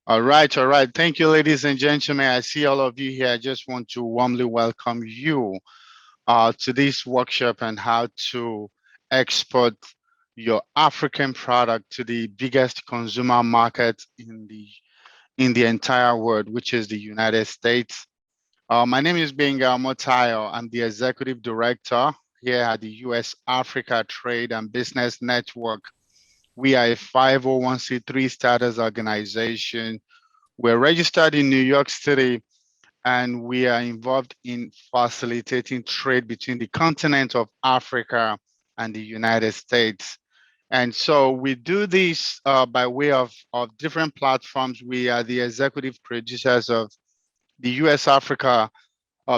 All right, all right. Thank you, ladies and gentlemen. I see all of you here. I just want to warmly welcome you to this workshop on how to export your African product to the biggest consumer market in the entire world, which is the United States. My name is Benga Motayo. I'm the executive director here at the US Africa Trade and Business Network. We are a 501c3 status organization. We're registered in New York City, and we are involved in facilitating trade between the continent of Africa and the United States. And so we do this by way of different platforms. We are the executive producers of the US Africa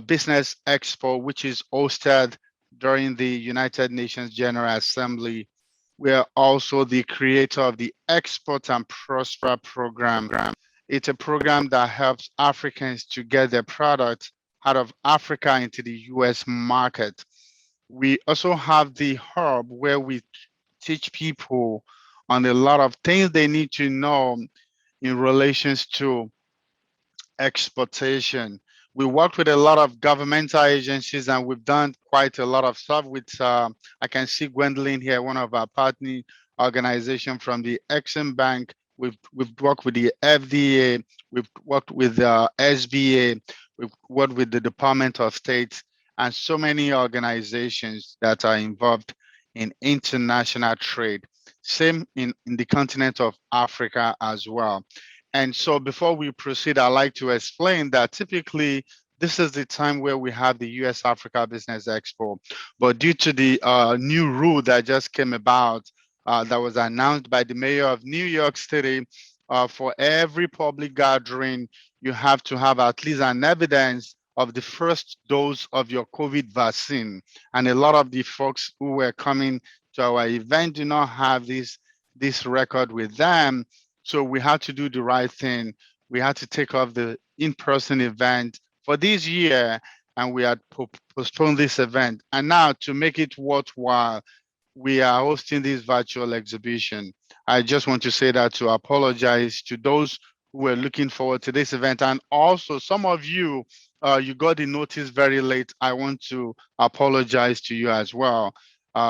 Business Expo, which is hosted during the United Nations General Assembly. We are also the creator of the Export and Prosper program. It's a program that helps Africans to get their products out of Africa into the US market. We also have the hub where we teach people on a lot of things they need to know in relations to exportation. We work with a lot of governmental agencies, and we've done quite a lot of stuff with, I can see Gwendolyn here, one of our partner organization from the Exim Bank. We've worked with the FDA, we've worked with the SBA, we've worked with the Department of State, and so many organizations that are involved in international trade. Same in the continent of Africa as well. And so before we proceed, I'd like to explain that typically this is the time where we have the US Africa Business Expo. But due to the new rule that just came about, that was announced by the mayor of New York City, for every public gathering, you have to have at least an evidence of the first dose of your COVID vaccine. And a lot of the folks who were coming to our event do not have this record with them. So we had to do the right thing. We had to take off the in-person event for this year, and we had postponed this event. And now to make it worthwhile, we are hosting this virtual exhibition. I just want to say that to apologize to those who were looking forward to this event. And also some of you, you got the notice very late. I want to apologize to you as well.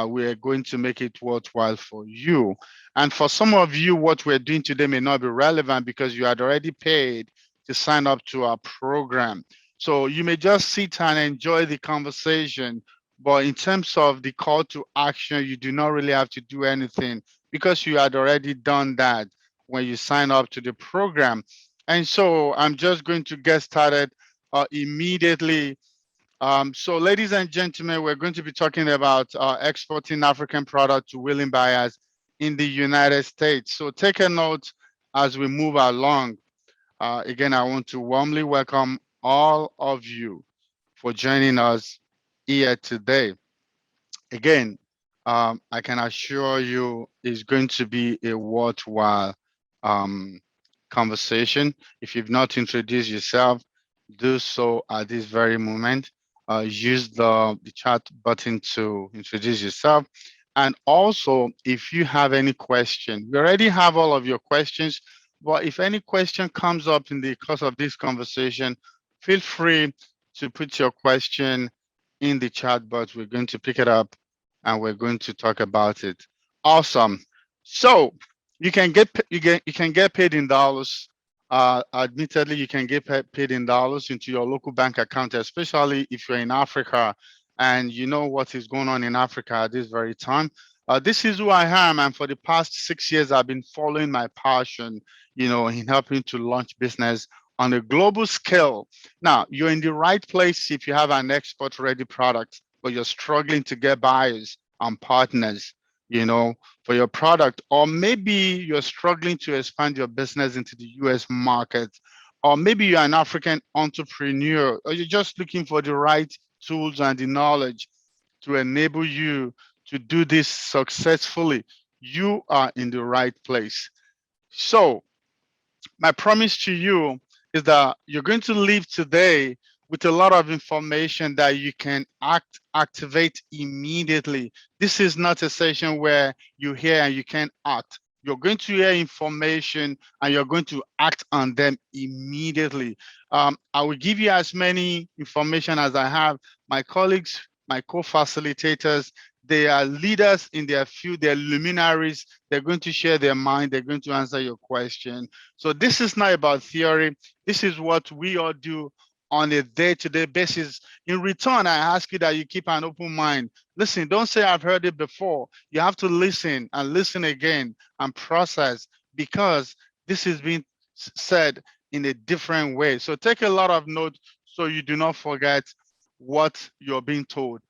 We are going to make it worthwhile for you. And for some of you, what we're doing today may not be relevant because you had already paid to sign up to our program. So you may just sit and enjoy the conversation. But in terms of the call to action, you do not really have to do anything because you had already done that when you sign up to the program. And so I'm just going to get started immediately. So, ladies and gentlemen, we're going to be talking about exporting African product to willing buyers in the United States. So, take a note as we move along. Again, I want to warmly welcome all of you for joining us here today. Again, I can assure you it's going to be a worthwhile um, conversation. If you've not introduced yourself, do so at this very moment. Use the chat button to introduce yourself. And also, if you have any question, we already have all of your questions, but if any question comes up in the course of this conversation, feel free to put your question in the chat box. We're going to pick it up and we're going to talk about it. Awesome. So you can get paid in dollars. Admittedly, you can get paid in dollars into your local bank account, especially if you're in Africa and you know what is going on in Africa at this very time. This is who I am, and for the past 6 years, I've been following my passion, in helping to launch business on a global scale. Now, you're in the right place if you have an export-ready product, but you're struggling to get buyers and partners, for your product, or maybe you're struggling to expand your business into the US market, or maybe you're an African entrepreneur, or you're just looking for the right tools and the knowledge to enable you to do this successfully. You are in the right place. So, my promise to you is that you're going to leave today with a lot of information that you can activate immediately. This is not a session where you hear and you can act. You're going to hear information and you're going to act on them immediately. I will give you as many information as I have. My colleagues, my co-facilitators, they are leaders in their field, they're luminaries, they're going to share their mind, they're going to answer your question. So this is not about theory. This is what we all do on a day-to-day basis. In return, I ask you that you keep an open mind. Listen, don't say I've heard it before. You have to listen and listen again and process, because this is being said in a different way. So take a lot of notes so you do not forget what you're being told.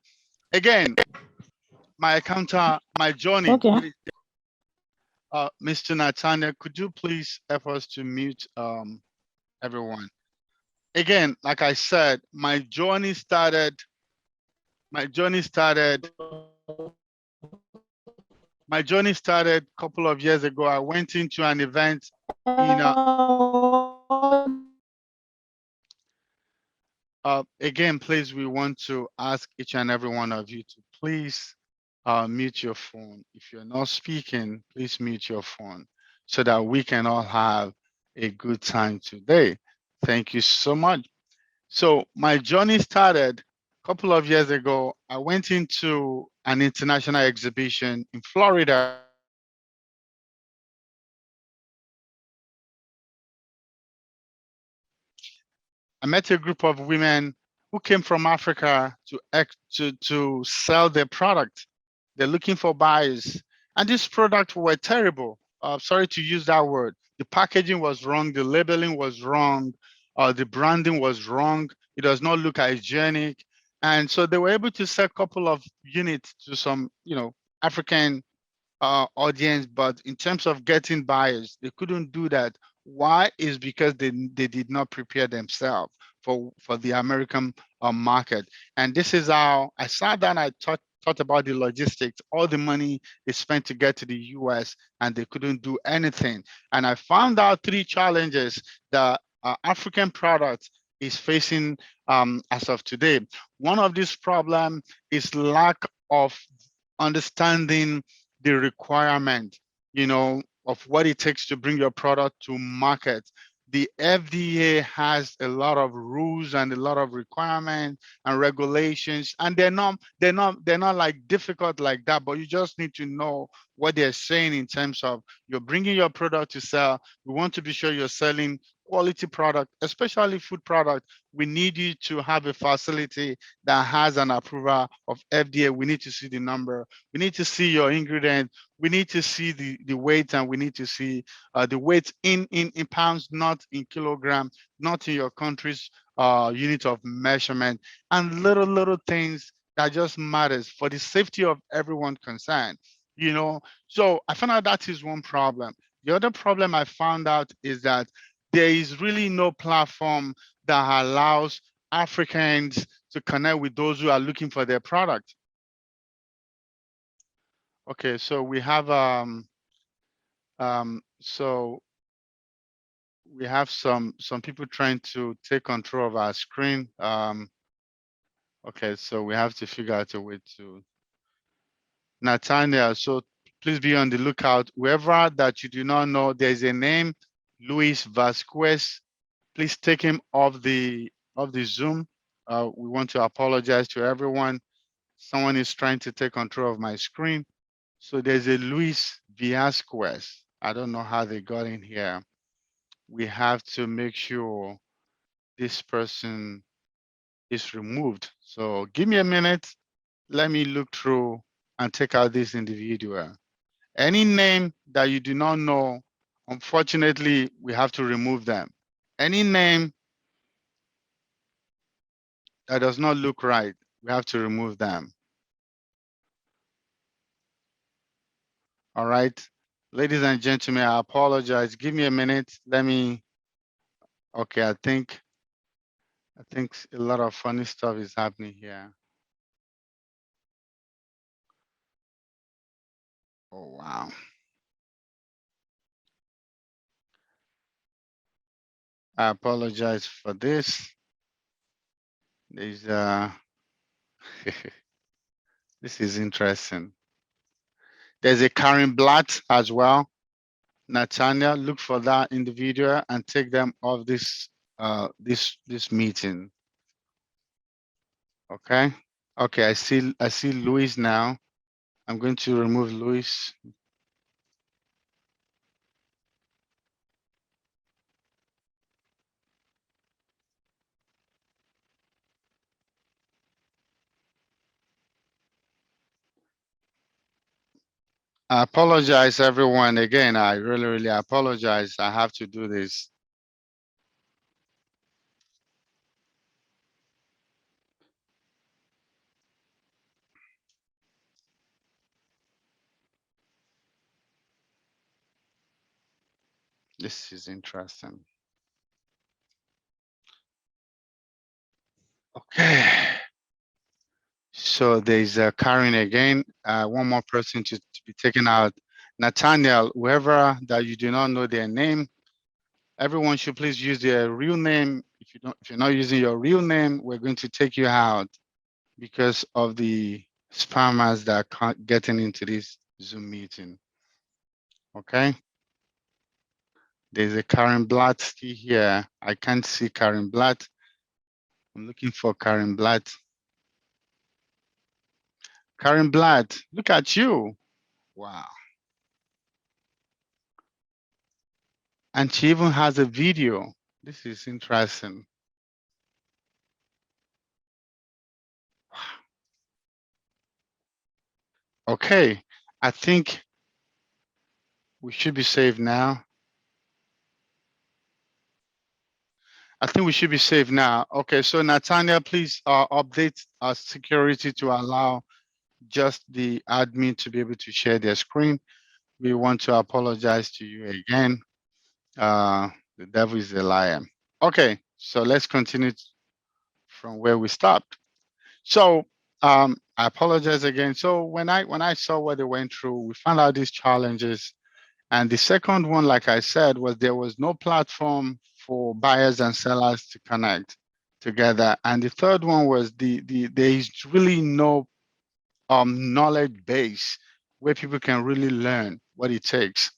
Again, my journey. Okay. Mr. Natanya, could you please help us to mute everyone? Again, like I said, my journey started a couple of years ago. I went into an event in again, please, we want to ask each and every one of you to please mute your phone. If you're not speaking, please mute your phone so that we can all have a good time today. Thank you so much. So my journey started a couple of years ago. I went into an international exhibition in Florida. I met a group of women who came from Africa to sell their product. They're looking for buyers, and these products were terrible. Sorry to use that word. The packaging was wrong. The labeling was wrong. The branding was wrong. It does not look hygienic, and so they were able to sell a couple of units to some, African audience, but in terms of getting buyers, they couldn't do that. Why? Is because they did not prepare themselves for the American market. And this is how I sat down. I thought about the logistics, all the money they spent to get to the US, and they couldn't do anything. And I found out three challenges that African product is facing as of today. One of these problems is lack of understanding the requirement, of what it takes to bring your product to market. The FDA has a lot of rules and a lot of requirements and regulations, and they're not like difficult like that, but you just need to know what they're saying in terms of you're bringing your product to sell. We want to be sure you're selling quality product, especially food product. We need you to have a facility that has an approval of FDA. We need to see the number. We need to see your ingredient. We need to see the weight, and we need to see the weight in pounds, not in kilogram, not in your country's unit of measurement, and little things that just matters for the safety of everyone concerned. So I found out that is one problem. The other problem I found out is that there is really no platform that allows Africans to connect with those who are looking for their product. Okay, so so we have some people trying to take control of our screen. Okay, so we have to figure out a way to Nathaniel. So please be on the lookout. Whoever that you do not know, there's a name, Luis Vasquez. Please take him off the Zoom. We want to apologize to everyone. Someone is trying to take control of my screen. So there's a Luis Vasquez. I don't know how they got in here. We have to make sure this person is removed. So give me a minute. Let me look through and take out this individual. Any name that you do not know, unfortunately, we have to remove them. Any name that does not look right, we have to remove them. All right. Ladies and gentlemen, I apologize. Give me a minute. Okay, I think a lot of funny stuff is happening here. Oh, wow. I apologize for this. There's this is interesting. There's a Karen Blatt as well. Nathaniel, look for that individual and take them off this meeting. Okay. Okay, I see Luis now. I'm going to remove Luis. I apologize, everyone. Again, I really apologize. I have to do this. This is interesting. Okay. So there's Karen again. One more person to be taken out. Nathaniel, whoever that you do not know their name, everyone should please use their real name. If you're not using your real name, we're going to take you out because of the spammers that are getting into this Zoom meeting. Okay. There's a Karen Blatt still here. I can't see Karen Blatt. I'm looking for Karen Blatt. Karen Blatt, look at you. Wow. And she even has a video. This is interesting. Okay, I think we should be safe now. I think we should be safe now. Okay, so Nathaniel, please update our security to allow just the admin to be able to share their screen. We want to apologize to you again. The devil is a liar. Okay, so let's continue from where we stopped. So I apologize again. So when I saw what they went through, we found out these challenges. And the second one, like I said, was there was no platform for buyers and sellers to connect together. And the third one was there is really no knowledge base where people can really learn what it takes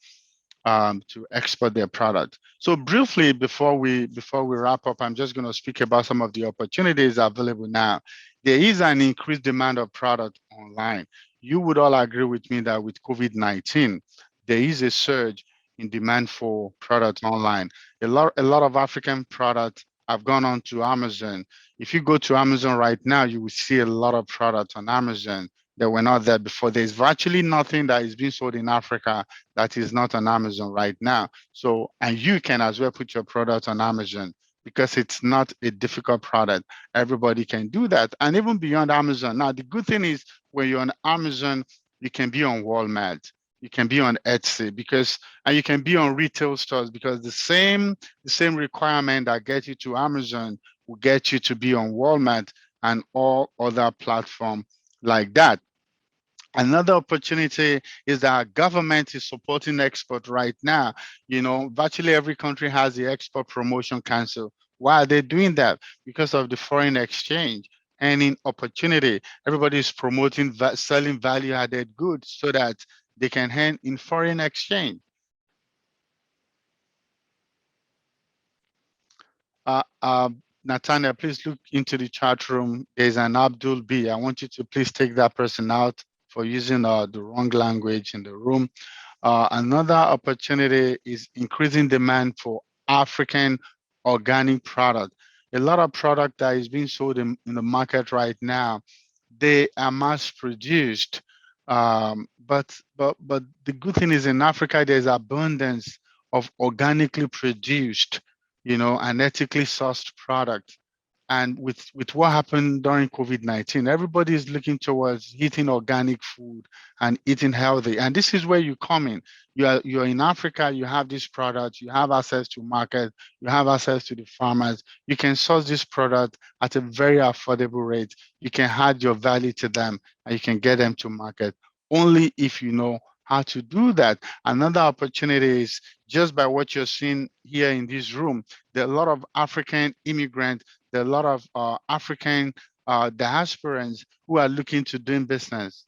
to export their product. So briefly, before we wrap up, I'm just going to speak about some of the opportunities available now. There is an increased demand of product online. You would all agree with me that with COVID-19, there is a surge in demand for product online. A lot of African products have gone on to Amazon. If you go to Amazon right now, you will see a lot of products on Amazon that were not there before. There's virtually nothing that is being sold in Africa that is not on Amazon right now. So, and you can as well put your product on Amazon because it's not a difficult product. Everybody can do that. And even beyond Amazon. Now, the good thing is when you're on Amazon, you can be on Walmart, you can be on Etsy and you can be on retail stores because the same requirement that gets you to Amazon will get you to be on Walmart and all other platforms like that. Another opportunity is that our government is supporting export right now. Virtually every country has the Export Promotion Council. Why are they doing that? Because of the foreign exchange earning opportunity. Everybody is promoting selling value added goods so that they can earn in foreign exchange. Nathaniel, please look into the chat room. There's an Abdul B. I want you to please take that person out for using the wrong language in the room. Another opportunity is increasing demand for African organic product. A lot of product that is being sold in the market right now, they are mass produced. But the good thing is in Africa, there's abundance of organically produced, and ethically sourced product. And with what happened during COVID-19, everybody is looking towards eating organic food and eating healthy. And this is where you come in. You're in Africa, you have this product, you have access to market, you have access to the farmers. You can source this product at a very affordable rate. You can add your value to them and you can get them to market only if you know how to do that. Another opportunity is just by what you're seeing here in this room. There are a lot of African immigrants, there are a lot of African diasporans who are looking to doing business,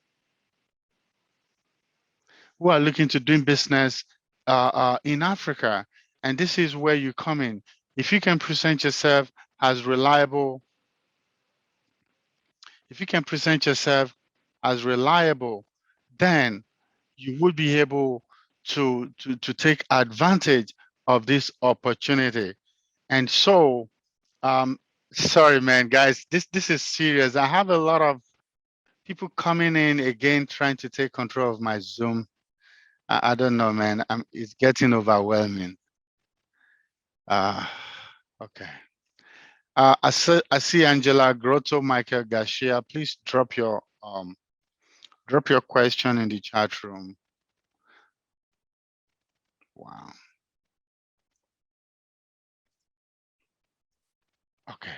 in Africa. And this is where you come in. If you can present yourself as reliable, if you can present yourself as reliable, then you would be able to take advantage of this opportunity. And so, um, sorry, man, guys, this is serious. I have a lot of people coming in again trying to take control of my Zoom. I don't know, man. It's getting overwhelming. Uh, okay. I see Angela Grotto, Michael Garcia. Please drop your question in the chat room. Wow. Okay.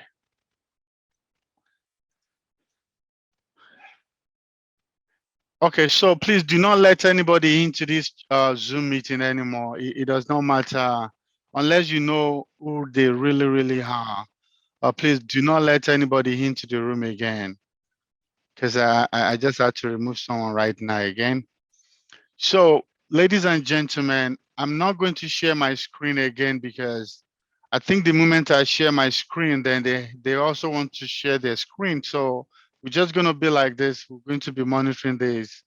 Okay, so please do not let anybody into this Zoom meeting anymore. It does not matter unless you know who they really are. Please do not let anybody into the room again, because I just had to remove someone right now again. So, ladies and gentlemen, I'm not going to share my screen again because I think the moment I share my screen, then they also want to share their screen. So we're just going to be like this. We're going to be monitoring this.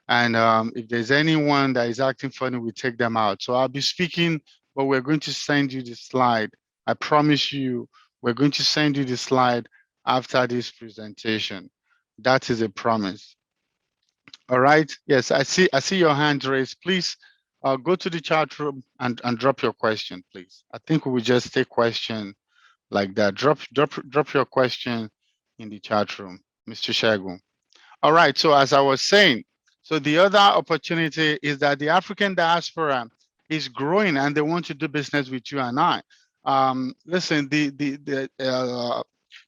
And if there's anyone that is acting funny, we take them out. So I'll be speaking, but we're going to send you the slide. I promise you, we're going to send you the slide after this presentation. That is a promise. All right. Yes, I see your hand raised. Please go to the chat room and drop your question, please. I think we will just take question like that. Drop your question in the chat room, Mr. Shagun. All right. So as I was saying, so the other opportunity is that the African diaspora is growing and they want to do business with you and I. Listen, the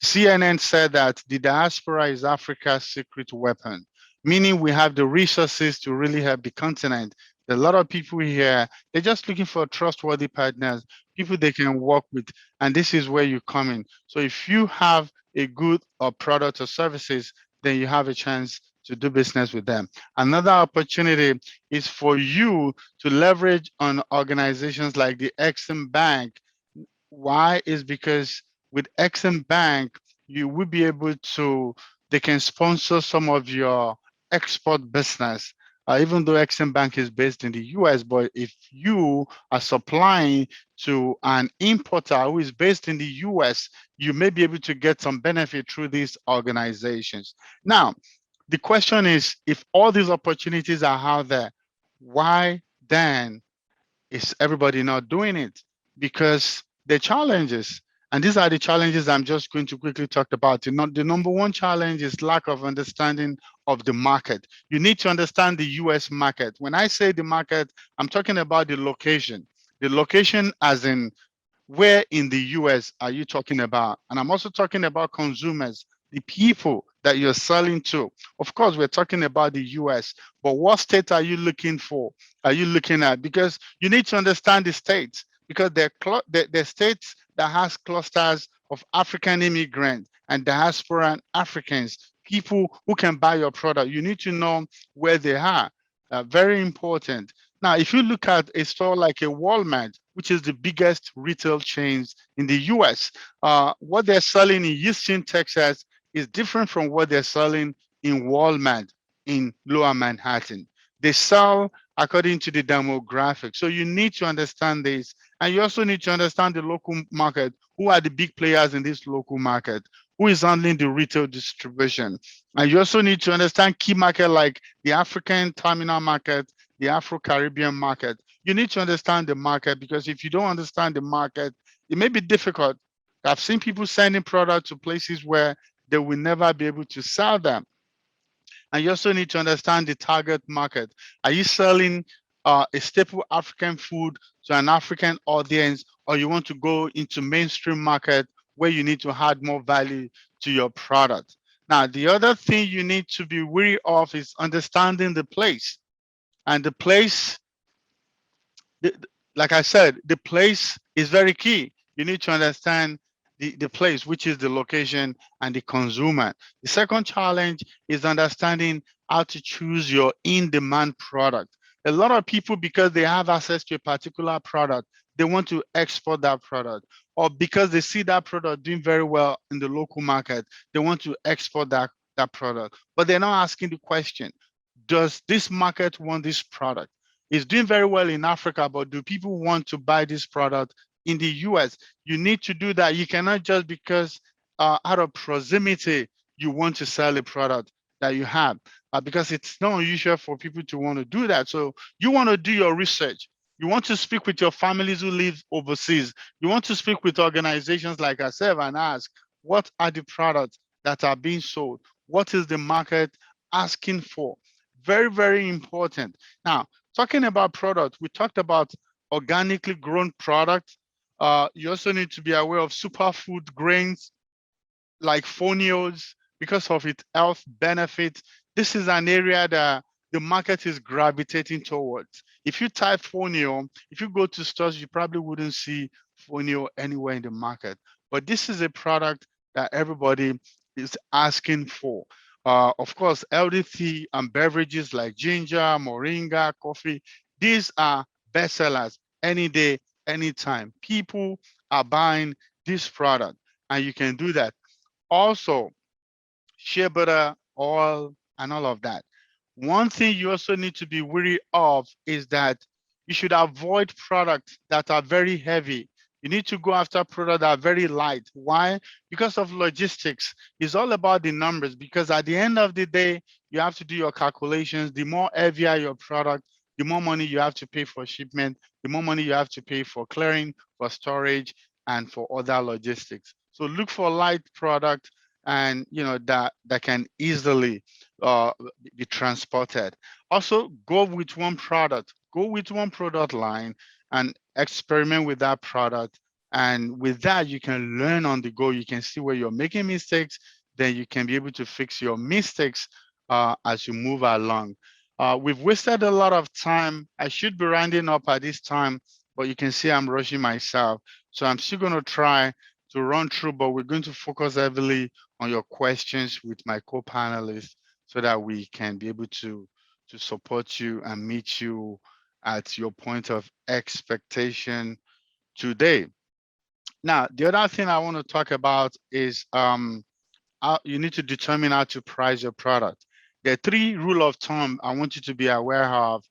CNN said that the diaspora is Africa's secret weapon, meaning we have the resources to really help the continent. There are a lot of people here, they're just looking for trustworthy partners, people they can work with, and this is where you come in. So if you have a good or product or services, then you have a chance to do business with them. Another opportunity is for you to leverage on organizations like the Exim Bank. Why is because with Exim Bank, you will be able to, they can sponsor some of your export business. Even though Exim Bank is based in the US, but if you are supplying to an importer who is based in the US, you may be able to get some benefit through these organizations. Now, the question is, if all these opportunities are out there, why then is everybody not doing it? Because the challenges, and these are the challenges I'm just going to quickly talk about. The number one challenge is lack of understanding of the market. You need to understand the US market. When I say the market, I'm talking about the location. The location as in where in the US are you talking about? And I'm also talking about consumers, the people that you're selling to. Of course, we're talking about the US, but what state are you looking for? Are you looking at? Because you need to understand the states, because they're states that has clusters of African immigrants and diaspora Africans, people who can buy your product. You need to know where they are. Very important. Now, if you look at a store like a Walmart, which is the biggest retail chains in the US, what they're selling in Houston, Texas is different from what they're selling in Walmart in Lower Manhattan. They sell according to the demographic. So you need to understand this. And you also need to understand the local market. Who are the big players in this local market? Who is handling the retail distribution? And you also need to understand key market like the African terminal market, the Afro-Caribbean market. You need to understand the market, because if you don't understand the market, it may be difficult. I've seen people sending products to places where they will never be able to sell them. And you also need to understand the target market. Are you selling a staple African food to an African audience, or you want to go into mainstream market where you need to add more value to your product? Now, the other thing you need to be wary of is understanding the place. And the place, like I said, the place is very key. You need to understand the place, which is the location and the consumer. The second challenge is understanding how to choose your in-demand product. A lot of people, because they have access to a particular product, they want to export that product, or because they see that product doing very well in the local market, they want to export that product. But they're not asking the question, does this market want this product? It's doing very well in Africa, but do people want to buy this product in the US? You need to do that. You cannot just because out of proximity you want to sell a product that you have, because it's not unusual for people to want to do that. So you want to do your research. You want to speak with your families who live overseas. You want to speak with organizations like ourselves and ask, what are the products that are being sold? What is the market asking for? Very, very important. Now, talking about product, we talked about organically grown product. You also need to be aware of superfood grains like foniols because of its health benefits. This is an area that the market is gravitating towards. If you type fonio, if you go to stores, you probably wouldn't see fonio anywhere in the market. But this is a product that everybody is asking for. Of course, healthy tea and beverages like ginger, moringa, coffee, these are bestsellers any day, anytime. People are buying this product, and you can do that. Also, shea butter, oil, and all of that. One thing you also need to be wary of is that you should avoid products that are very heavy. You need to go after products that are very light. Why? Because of logistics. It's all about the numbers, because at the end of the day, you have to do your calculations. The more heavier your product, the more money you have to pay for shipment, the more money you have to pay for clearing, for storage, and for other logistics. So look for light product, and that can easily be transported. Also, go with one product line and experiment with that product. And with that, you can learn on the go. You can see where you're making mistakes. Then you can be able to fix your mistakes as you move along. We've wasted a lot of time. I should be rounding up at this time, but you can see I'm rushing myself. So I'm still going to try to run through, but we're going to focus heavily on your questions with my co-panelists so that we can be able to support you and meet you at your point of expectation today. Now, the other thing I want to talk about is you need to determine how to price your product. There are three rule of thumb I want you to be aware of.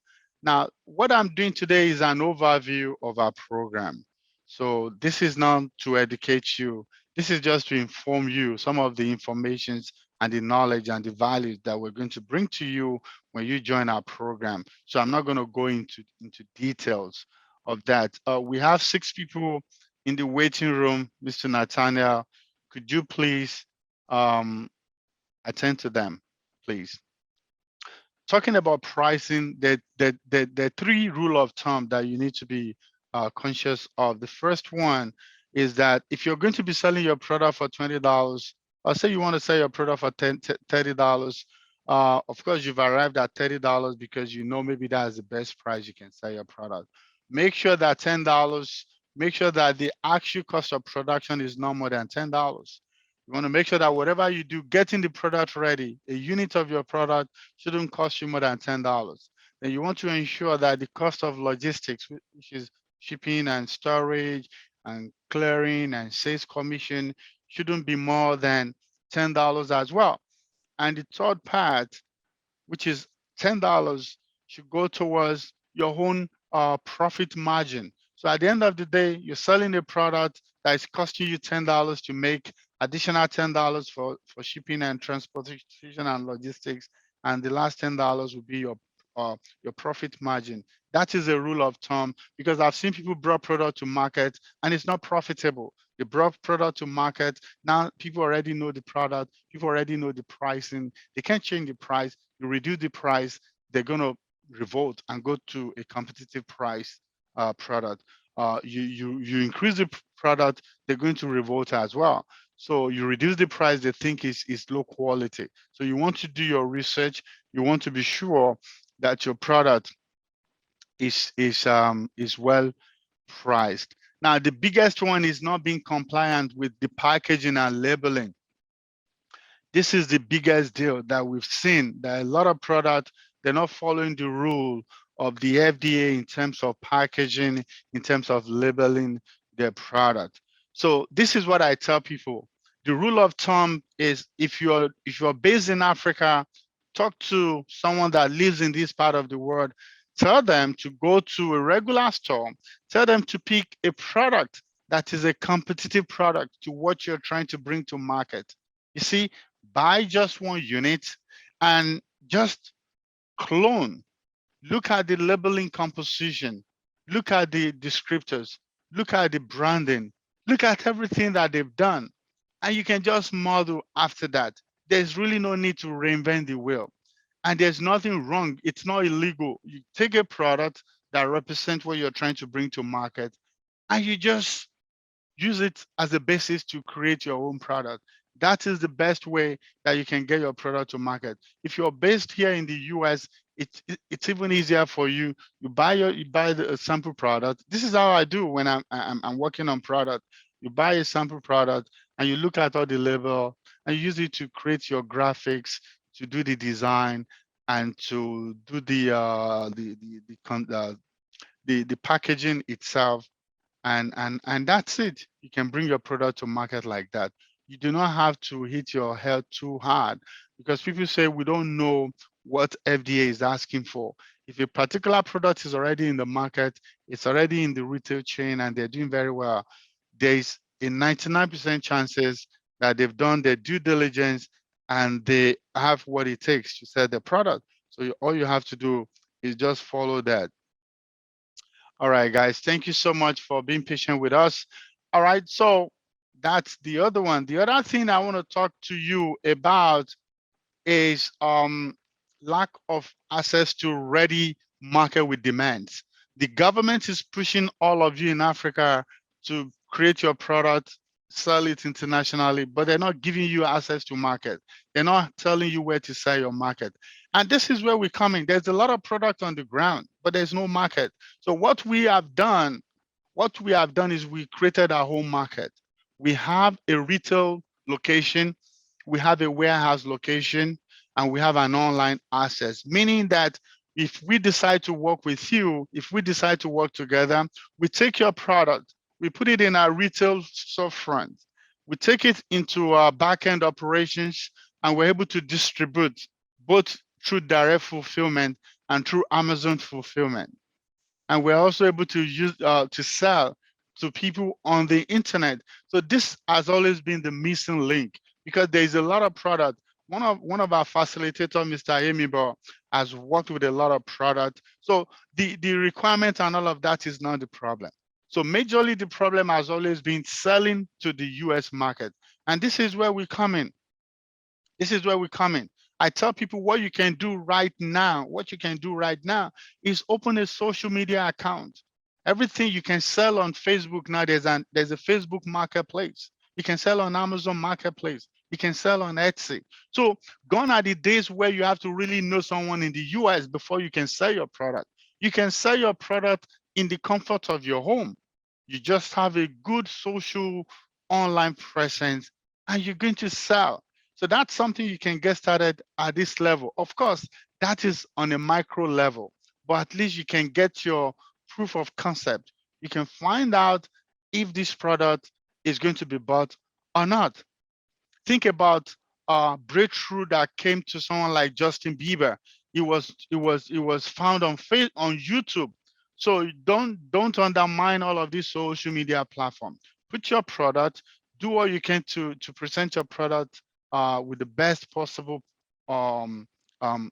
Now, what I'm doing today is an overview of our program. So this is not to educate you. This is just to inform you some of the informations and the knowledge and the values that we're going to bring to you when you join our program. So I'm not going to go into details of that. We have 6 people in the waiting room. Mr. Nathaniel, could you please um, attend to them, please? Talking about pricing, the three rule of thumb that you need to be conscious of. The first one is that if you're going to be selling your product for $20, or say you want to sell your product for $30, of course you've arrived at $30 because you know maybe that's the best price you can sell your product. Make sure that $10, make sure that the actual cost of production is no more than $10. You want to make sure that whatever you do, getting the product ready, a unit of your product shouldn't cost you more than $10. Then you want to ensure that the cost of logistics, which is shipping and storage and clearing and sales commission, shouldn't be more than $10 as well. And the third part, which is $10, should go towards your own profit margin. So at the end of the day, you're selling a product that is costing you $10 to make additional $10 for shipping and transportation and logistics, and the last $10 will be your profit margin. That is a rule of thumb, because I've seen people brought product to market and it's not profitable. They brought product to market. Now people already know the product. People already know the pricing. They can't change the price. You reduce the price, they're going to revolt and go to a competitive price product. You increase the product, they're going to revolt as well. So you reduce the price they think is low quality. So you want to do your research. You want to be sure that your product is well priced. Now, the biggest one is not being compliant with the packaging and labeling. This is the biggest deal that we've seen, that a lot of products, they're not following the rule of the FDA in terms of packaging, in terms of labeling their product. So this is what I tell people. The rule of thumb is if you're based in Africa, talk to someone that lives in this part of the world. Tell them to go to a regular store. Tell them to pick a product that is a competitive product to what you're trying to bring to market. You see, buy just one unit and just clone. Look at the labeling composition. Look at the descriptors. Look at the branding. Look at everything that they've done. And you can just model after that. There's really no need to reinvent the wheel. And there's nothing wrong. It's not illegal. You take a product that represents what you're trying to bring to market and you just use it as a basis to create your own product. That is the best way that you can get your product to market. If you're based here in the US, it's even easier for you. You buy the sample product. This is how I do when I'm working on product. You buy a sample product and you look at all the label and you use it to create your graphics, to do the design, and to do the packaging itself, and that's it. You can bring your product to market like that. You do not have to hit your head too hard because people say we don't know what FDA is asking for. If a particular product is already in the market, it's already in the retail chain and they're doing very well, there's a 99% chances that they've done their due diligence and they have what it takes to sell the product. So all you have to do is just follow that. All right, guys, thank you so much for being patient with us. All right, so that's the other one. The other thing I want to talk to you about is lack of access to ready market with demands. The government is pushing all of you in Africa to create your product, sell it internationally, but they're not giving you access to market. They're not telling you where to sell your market. And this is where we're coming. There's a lot of product on the ground, but there's no market. So what we have done is we created our home market. We have a retail location, we have a warehouse location, and we have an online access, meaning that if we decide to work with you, if we decide to work together, we take your product, we put it in our retail storefront, we take it into our back-end operations, and we're able to distribute both through direct fulfillment and through Amazon fulfillment. And we're also able to use to sell to people on the internet. So this has always been the missing link because there's a lot of product. One of our facilitators, Mr. Amibo, has worked with a lot of product. So the requirement and all of that is not the problem. So majorly the problem has always been selling to the US market. And this is where we come in. This is where we come in. I tell people what you can do right now. What you can do right now is open a social media account. Everything you can sell on Facebook now, there's a Facebook marketplace. You can sell on Amazon marketplace. You can sell on Etsy. So gone are the days where you have to really know someone in the US before you can sell your product. You can sell your product in the comfort of your home. You just have a good social online presence and you're going to sell. So that's something you can get started at this level. Of course, that is on a micro level, but at least you can get your proof of concept. You can find out if this product is going to be bought or not. Think about a breakthrough that came to someone like Justin Bieber. It was found on YouTube. So don't undermine all of these social media platforms. Put your product, do all you can to present your product with the best possible um, um,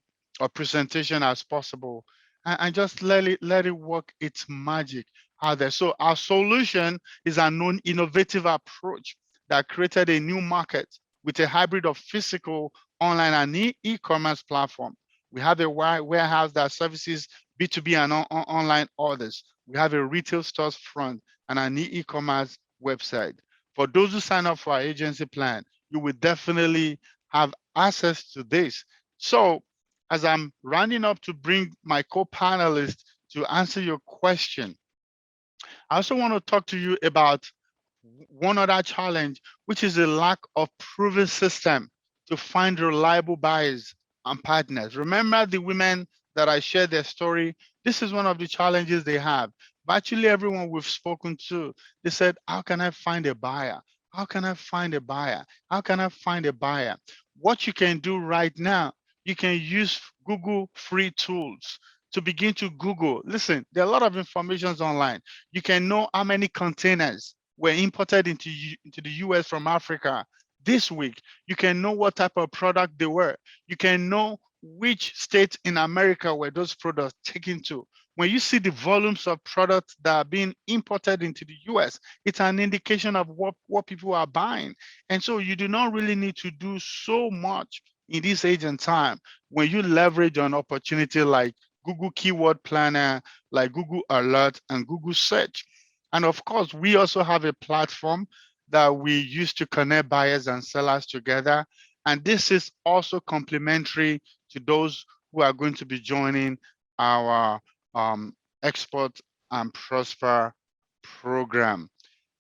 presentation as possible, and just let it work its magic out there. So our solution is a non-innovative approach that created a new market with a hybrid of physical, online, and e-commerce platform. We have a warehouse that services B2B and online orders. We have a retail stores front and an e-commerce website. For those who sign up for our agency plan, you will definitely have access to this. So as I'm rounding up to bring my co-panelists to answer your question, I also want to talk to you about one other challenge, which is a lack of proven system to find reliable buyers and partners. Remember the women that I shared their story This is one of the challenges they have. Virtually everyone we've spoken to, they said, how can I find a buyer? How can I find a buyer? How can I find a buyer? What you can do right now, you can use Google free tools to begin to Google. Listen, there are a lot of informations online. You can know how many containers were imported into the US from Africa this week. You can know what type of product they were. You can know which states in America were those products taken to. When you see the volumes of products that are being imported into the US, it's an indication of what people are buying. And so you do not really need to do so much in this age and time when you leverage an opportunity like Google Keyword Planner, like Google Alert, and Google Search. And of course, we also have a platform that we use to connect buyers and sellers together. And this is also complementary to those who are going to be joining our um, Export and Prosper program.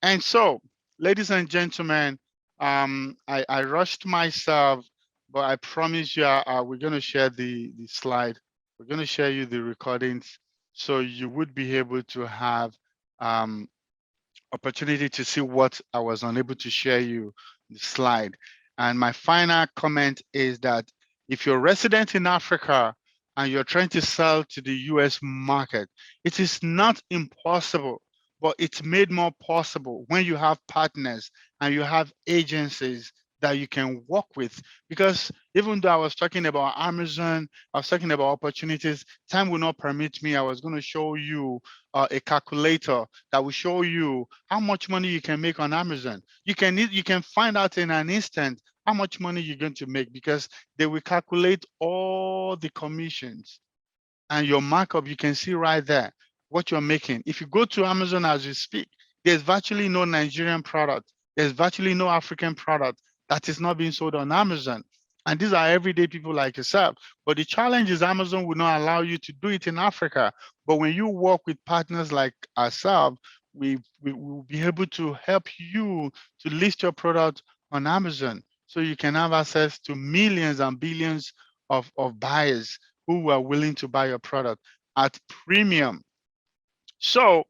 And so, ladies and gentlemen, I rushed myself, but I promise you we're going to share the slide. We're going to share you the recordings so you would be able to have um, opportunity to see what I was unable to share you the slide. And my final comment is that if you're resident in Africa and you're trying to sell to the US market, it is not impossible, but it's made more possible when you have partners and you have agencies that you can work with. Because even though I was talking about Amazon, I was talking about opportunities, time will not permit me. I was going to show you a calculator that will show you how much money you can make on Amazon. You can find out in an instant how much money you're going to make because they will calculate all the commissions and your markup. You can see right there what you're making. If you go to Amazon as you speak, there's virtually no Nigerian product. There's virtually no African product that is not being sold on Amazon. And these are everyday people like yourself. But the challenge is Amazon will not allow you to do it in Africa. But when you work with partners like ourselves, we will be able to help you to list your product on Amazon so you can have access to millions and billions of buyers who are willing to buy your product at premium. So,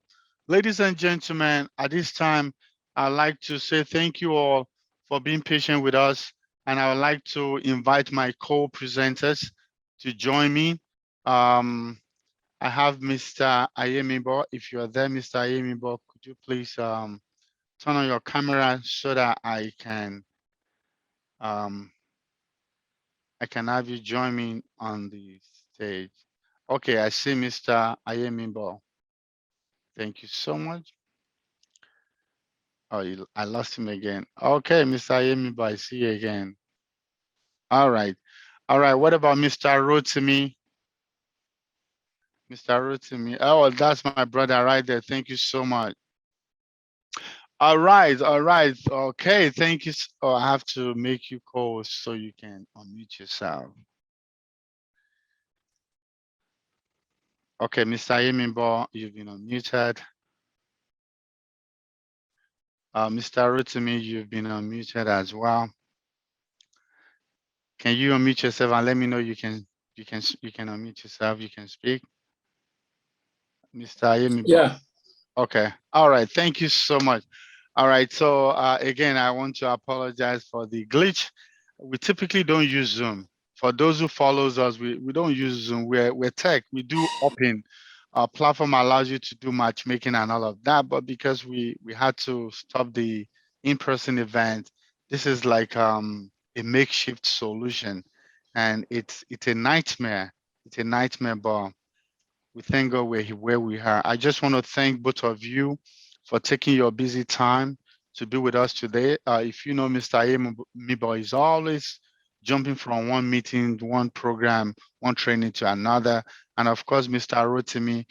ladies and gentlemen, at this time, I'd like to say thank you all for being patient with us. And I would like to invite my co-presenters to join me. Um, I have Mr. Ayemibo. If you're there, Mr. Ayemibo, could you please turn on your camera so that um, I can have you join me on the stage. Okay, I see Mr. Ayemibo. Thank you so much. Oh, I lost him again. Okay, Mr. Ayemibo, I see you again. All right. All right. What about Mr. Rotimi? Mr. Rotimi. Oh, that's my brother right there. Thank you so much. All right. All right. Okay. Thank you. Oh, I have to make you call so you can unmute yourself. Okay, Mr. Ayemibo, you've been unmuted. Mr. Rotimi, you've been unmuted as well. Can you unmute yourself and let me know you can unmute yourself, you can speak? Mr. Ayemibo. Yeah. Okay. All right. Thank you so much. All right. So again, I want to apologize for the glitch. We typically don't use Zoom. For those who follows us, we don't use Zoom. We're tech. We do open. Our platform allows you to do matchmaking and all of that. But because we had to stop the in-person event, this is like a makeshift solution, and it's a nightmare. It's a nightmare, but we thank God where we are. I just want to thank both of you for taking your busy time to be with us today. If you know Mr. Mibo is always jumping from one meeting, one program, one training to another. And of course, Mr. Rotimi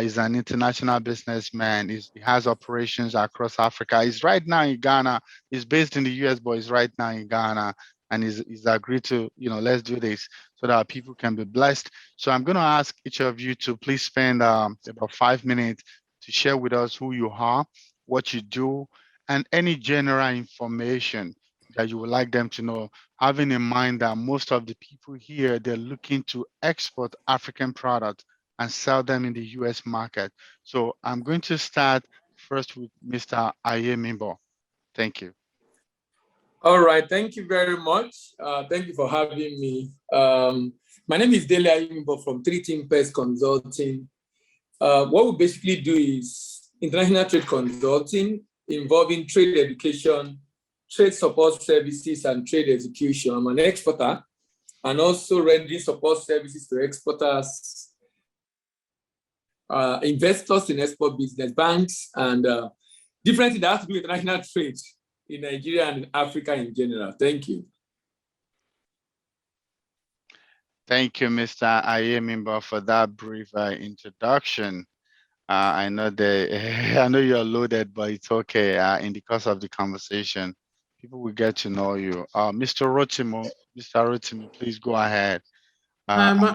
is an international businessman. He has operations across Africa. He's right now in Ghana. He's based in the US, but he's right now in Ghana. And he's agreed to, let's do this so that people can be blessed. So I'm going to ask each of you to please spend about 5 minutes to share with us who you are, what you do, and any general information that you would like them to know, having in mind that most of the people here, they're looking to export African products and sell them in the US market. So I'm going to start first with Mr. Ayemimbo. Thank you. All right, thank you very much. Thank you for having me. My name is Dele Ayimbo from Three Team Pest Consulting. What we basically do is international trade consulting involving trade education, trade support services, and trade execution. I'm an exporter and also rendering support services to exporters, investors in export business, banks, and different things that have to do with international trade in Nigeria and Africa in general. Thank you. Thank you, Mr. Ayemimbo, for that brief introduction. I know I know you're loaded, but it's okay. In the course of the conversation, people will get to know you. Mr. Rotimo, please go ahead. My,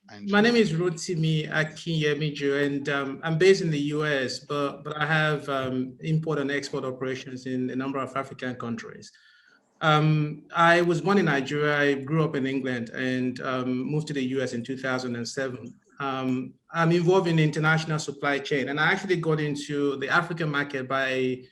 And my name is Rotimi Akinyemiju, and I'm based in the US, but I have import and export operations in a number of African countries. I was born in Nigeria. I grew up in England and moved to the US in 2007. I'm involved in the international supply chain, and I actually got into the African market by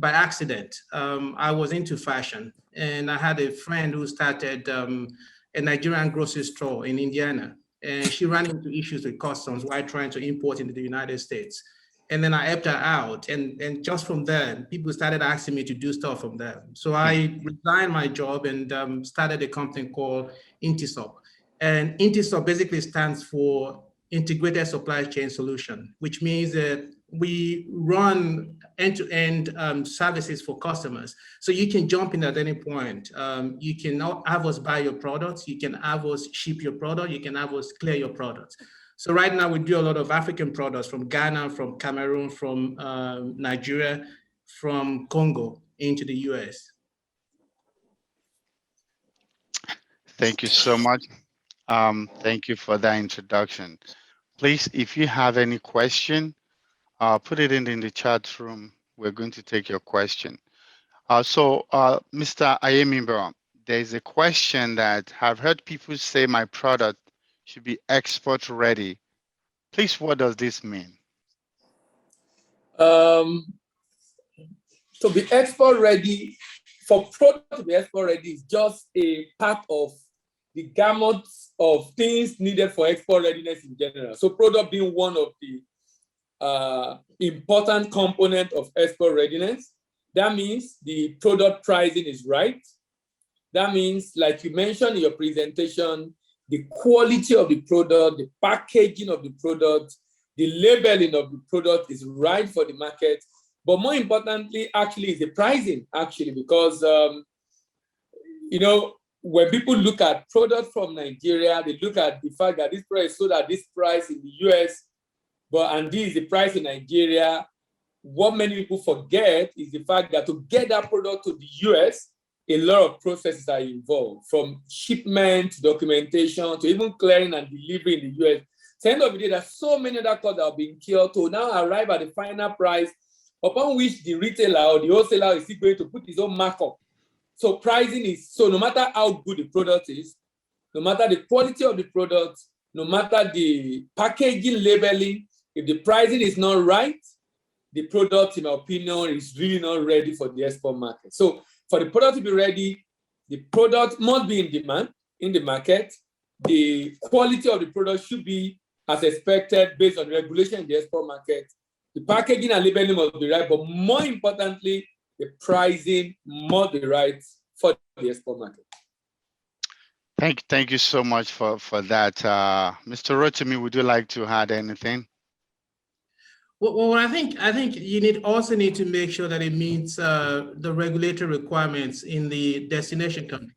accident. I was into fashion, and I had a friend who started a Nigerian grocery store in Indiana, and she ran into issues with customs while trying to import into the United States. And then I helped her out, and just from there, people started asking me to do stuff from there. So I resigned my job and started a company called Intisop. And Intisop basically stands for Integrated Supply Chain Solution, which means that we run end-to-end services for customers. So you can jump in at any point. You can have us buy your products. You can have us ship your product. You can have us clear your products. So right now we do a lot of African products from Ghana, from Cameroon, from Nigeria, from Congo into the US. thank you so much. Thank you for that introduction. Please, if you have any question, put it in the chat room. We're going to take your question. Mr. Ayemimbo, there's a question that I've heard people say my product should be export ready. Please, what does this mean? To be export ready, for product to be export ready is just a part of the gamut of things needed for export readiness in general. So product being one of the important component of export readiness. That means the product pricing is right. That means, like you mentioned in your presentation, the quality of the product, the packaging of the product, the labeling of the product is right for the market. But more importantly, actually, is the pricing, actually, because, when people look at products from Nigeria, they look at the fact that this price is sold at this price in the US, and this is the price in Nigeria. What many people forget is the fact that to get that product to the US, a lot of processes are involved, from shipment, documentation, to even clearing and delivery in the US. So at the end of the day, there's so many other costs that are being killed to now arrive at the final price upon which the retailer or the wholesaler is still going to put his own markup. So pricing is, so no matter how good the product is, no matter the quality of the product, no matter the packaging, labeling, if the pricing is not right, the product, in my opinion, is really not ready for the export market. So for the product to be ready, the product must be in demand in the market. The quality of the product should be as expected based on regulation in the export market. The packaging and labeling must be right, but more importantly, the pricing must be right for the export market. Thank you so much for that. Mr. Rotimi, would you like to add anything? Well, I think you also need to make sure that it meets the regulatory requirements in the destination country,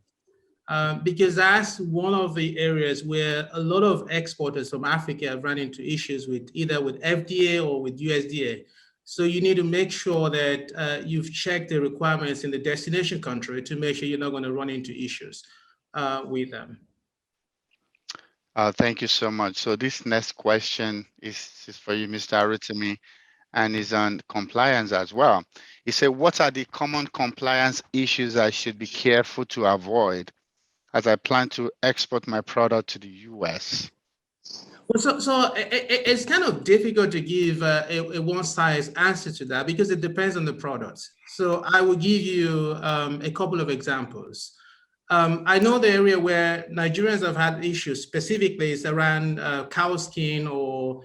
because that's one of the areas where a lot of exporters from Africa have run into issues with either with FDA or with USDA. So you need to make sure that you've checked the requirements in the destination country to make sure you're not going to run into issues with them. Thank you so much. So this next question is for you, Mr. Rotimi, and is on compliance as well. He said, what are the common compliance issues I should be careful to avoid as I plan to export my product to the US? Well, it's kind of difficult to give a one-size answer to that because it depends on the product. So I will give you a couple of examples. I know the area where Nigerians have had issues specifically is around cow skin or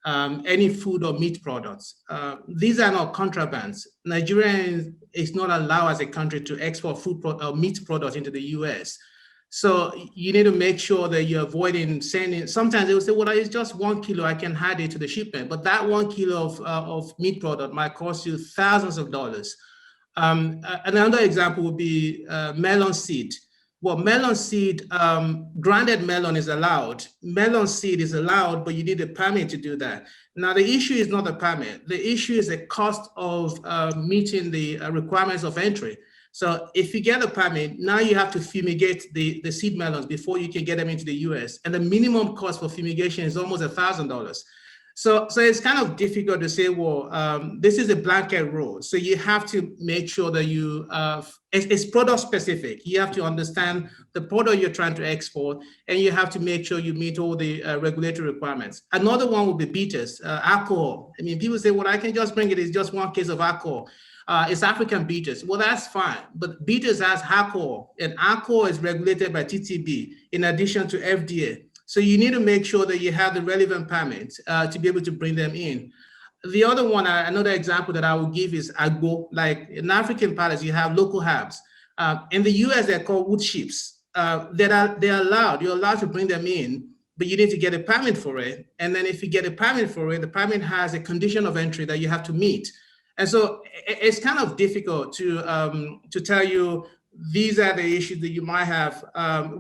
any food or meat products. These are not contrabands. Nigeria is not allowed as a country to export food or meat products into the US. So you need to make sure that you're avoiding sending. Sometimes they will say, well, it's just 1 kilo, I can add it to the shipment. But that 1 kilo of meat product might cost you thousands of dollars. Another example would be melon seed. Well, melon seed, grounded melon is allowed. Melon seed is allowed, but you need a permit to do that. Now, the issue is not the permit. The issue is the cost of meeting the requirements of entry. So if you get a permit, now you have to fumigate the seed melons before you can get them into the US. And the minimum cost for fumigation is almost $1,000. So it's kind of difficult to say, well, this is a blanket rule. So you have to make sure that it's product specific. You have to understand the product you're trying to export, and you have to make sure you meet all the regulatory requirements. Another one would be bitters, alcohol. I mean, people say, well, I can just bring it. It's just 1 case of alcohol. It's African bitters. Well, that's fine. But bitters has alcohol, and alcohol is regulated by TTB in addition to FDA. So you need to make sure that you have the relevant permits to be able to bring them in. The other one, another example that I will give is agbo. Like in African palace, you have local herbs. In the US, they're called wood chips. You're allowed to bring them in, but you need to get a permit for it. And then if you get a permit for it, the permit has a condition of entry that you have to meet. And so it's kind of difficult to tell you these are the issues that you might have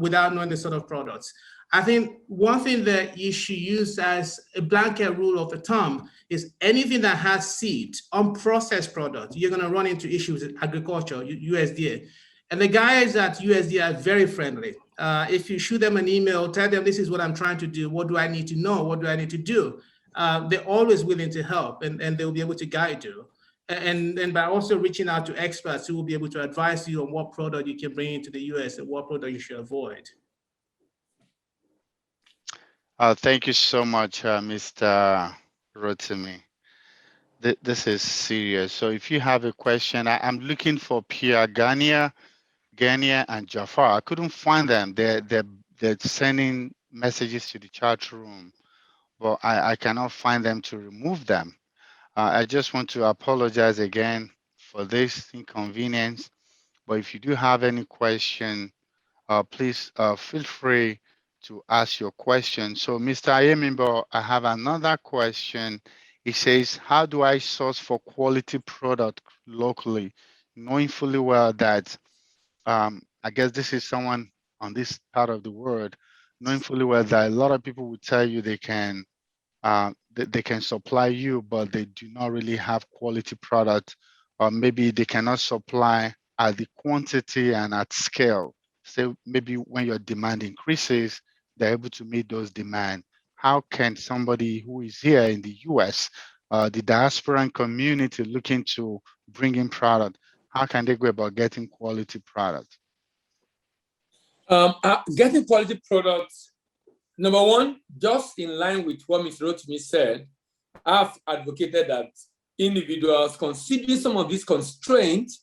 without knowing the sort of products. I think one thing that you should use as a blanket rule of thumb is anything that has seed, unprocessed product, you're going to run into issues with agriculture, USDA. And the guys at USDA are very friendly. If you shoot them an email, tell them this is what I'm trying to do. What do I need to know? What do I need to do? They're always willing to help, and they'll be able to guide you. And by also reaching out to experts who will be able to advise you on what product you can bring into the US and what product you should avoid. Thank you so much, Mr. Rotimi. This is serious. So if you have a question, I'm looking for Pierre Gania, and Jafar. I couldn't find them. They're sending messages to the chat room, but I cannot find them to remove them. I just want to apologize again for this inconvenience. But if you do have any question, please feel free to ask your question. So, Mr. Ayemimbo, I have another question. It says, how do I source for quality product locally, knowing fully well that, I guess this is someone on this part of the world, knowing fully well that a lot of people will tell you they can supply you, but they do not really have quality product, or maybe they cannot supply at the quantity and at scale. So maybe when your demand increases, they're able to meet those demands. How can somebody who is here in the US, the diasporan community looking to bring in product, how can they go about getting quality product? Getting quality products, number one, just in line with what Mr. Rotimi said, I've advocated that individuals consider some of these constraints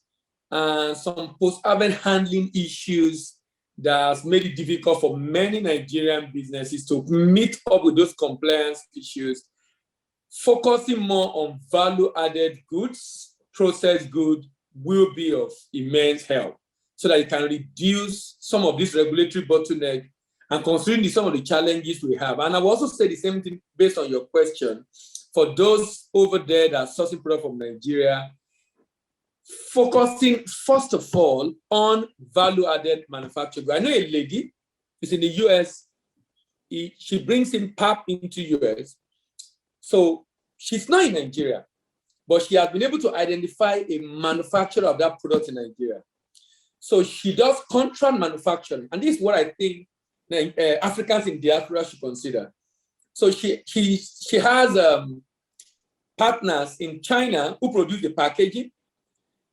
and some post-harvest handling issues that has made it difficult for many Nigerian businesses to meet up with those compliance issues, focusing more on value-added goods, processed goods will be of immense help so that it can reduce some of this regulatory bottleneck and considering some of the challenges we have. And I've also said the same thing based on your question. For those over there that are sourcing product from Nigeria, focusing first of all on value-added manufacturing. I know a lady who's in the US. She brings in pap into US. So she's not in Nigeria, but she has been able to identify a manufacturer of that product in Nigeria. So she does contract manufacturing. And this is what I think Africans in diaspora should consider. So she has partners in China who produce the packaging.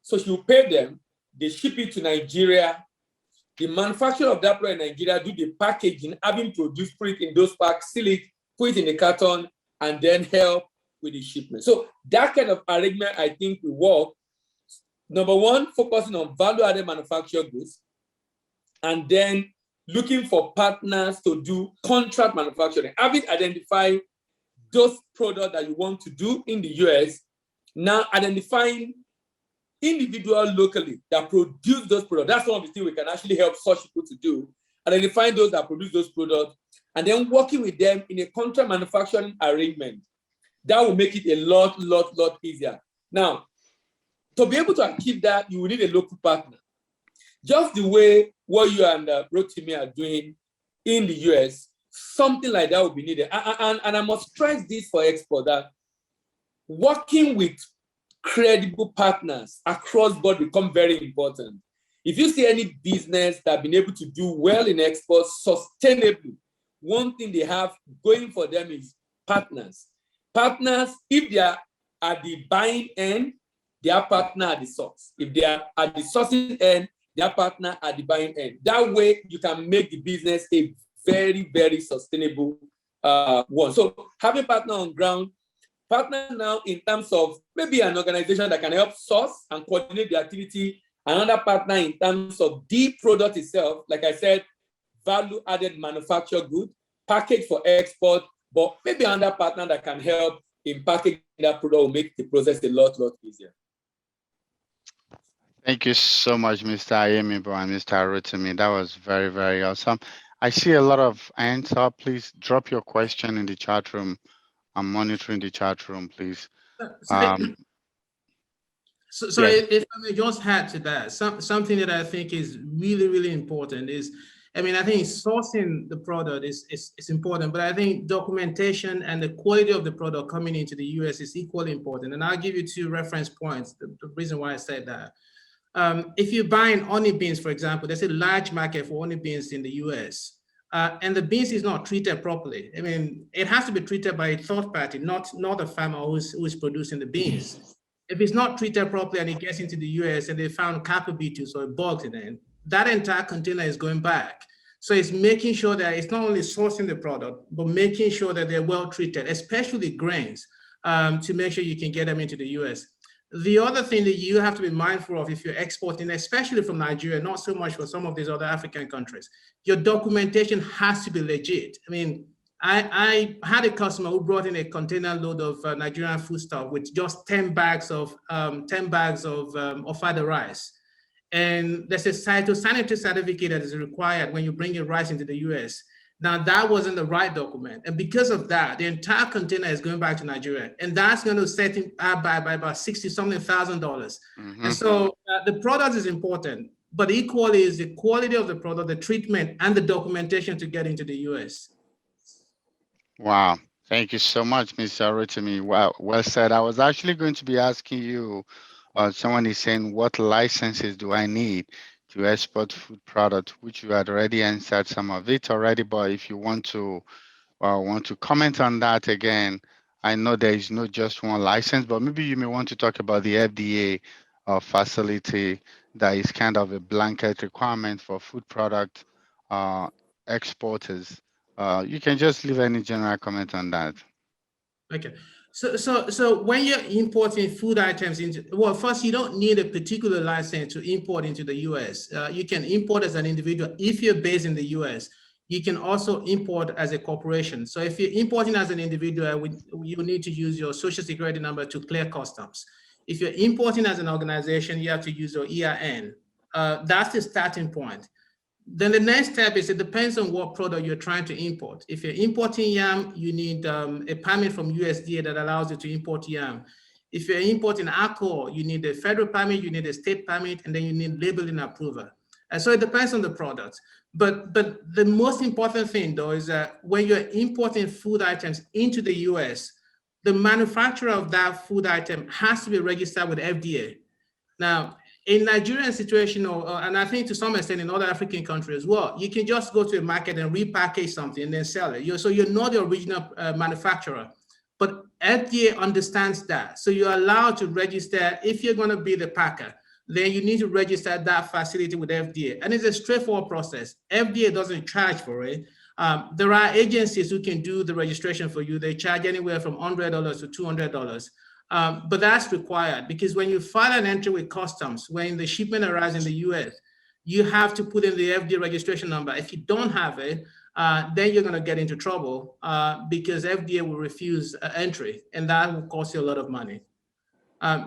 So she will pay them, they ship it to Nigeria. The manufacturer of that product in Nigeria do the packaging, having produced, put it in those packs, seal it put it in a carton, and then help with the shipment. So that kind of arrangement, I think, will work. Number one, focusing on value-added manufactured goods, and then looking for partners to do contract manufacturing. Having identified those products that you want to do in the US, now identifying individuals locally that produce those products. That's one of the things we can actually help such people to do. Identifying those that produce those products, and then working with them in a contract manufacturing arrangement. That will make it a lot easier. Now, to be able to achieve that, you will need a local partner. Just the way what you and Rotimi are doing in the US, something like that will be needed. And I must stress this for export, that working with credible partners across board become very important. If you see any business that have been able to do well in export sustainably, one thing they have going for them is partners. Partners, if they are at the buying end, their partner at the source. If they are at the sourcing end, their partner at the buying end. That way, you can make the business a very sustainable one. So having partner on ground, partner now in terms of maybe an organization that can help source and coordinate the activity, another partner in terms of the product itself, like I said, value-added manufactured good, package for export, but maybe another partner that can help in packaging that product will make the process a lot easier. Thank you so much, Mr. Ayemibo and Mr. Rotimi. That was very awesome. I see a lot of hands up. Please drop your question in the chat room. I'm monitoring the chat room, please. Sorry, yes. if I may just add to that, something that I think is really important is, I mean, I think sourcing the product is important, but I think documentation and the quality of the product coming into the US is equally important. And I'll give you 2 reference points, the reason why I said that. If you're buying honey beans, for example, there's a large market for honey beans in the US. And the beans is not treated properly. I mean, it has to be treated by a third party, not a farmer who's producing the beans. If it's not treated properly and it gets into the US and they found carpet beetles or bugs in it, that entire container is going back. So it's making sure that it's not only sourcing the product, but making sure that they're well treated, especially grains, to make sure you can get them into the US. The other thing that you have to be mindful of if you're exporting, especially from Nigeria, not so much for some of these other African countries, your documentation has to be legit. I mean, I had a customer who brought in a container load of Nigerian foodstuff with just 10 bags of fada rice. And there's a phytosanitary certificate that is required when you bring your rice into the US. Now that wasn't the right document. And because of that, the entire container is going back to Nigeria. And that's going to set him up by about $60-something thousand. And so the product is important, but equally is the quality of the product, the treatment, and the documentation to get into the US. Wow. Thank you so much, Mr. Rotimi. Wow, well said. I was actually going to be asking you, someone is saying, what licenses do I need to export food product, which you had already answered some of it already, but if you want to comment on that again, I know there is not just one license, but maybe you may want to talk about the FDA facility that is kind of a blanket requirement for food product exporters. You can just leave any general comment on that. Okay. So when you're importing food items into, well, first, you don't need a particular license to import into the US. You can import as an individual. If you're based in the US, you can also import as a corporation. So if you're importing as an individual, you need to use your social security number to clear customs. If you're importing as an organization, you have to use your EIN. That's the starting point. Then the next step is it depends on what product you're trying to import. If you're importing yam, you need a permit from USDA that allows you to import yam. If you're importing alcohol, you need a federal permit, you need a state permit, and then you need labeling approval. And so it depends on the product. But the most important thing, though, is that when you're importing food items into the US, the manufacturer of that food item has to be registered with FDA. Now, in Nigerian situation, and I think to some extent in other African countries as well, you can just go to a market and repackage something and then sell it. So you're not the original manufacturer, but FDA understands that. So you're allowed to register. If you're going to be the packer, then you need to register that facility with FDA. And it's a straightforward process. FDA doesn't charge for it. There are agencies who can do the registration for you. They charge anywhere from $100 to $200. But that's required because when you file an entry with customs, when the shipment arrives in the US, you have to put in the FDA registration number. If you don't have it, then you're going to get into trouble because FDA will refuse entry, and that will cost you a lot of money.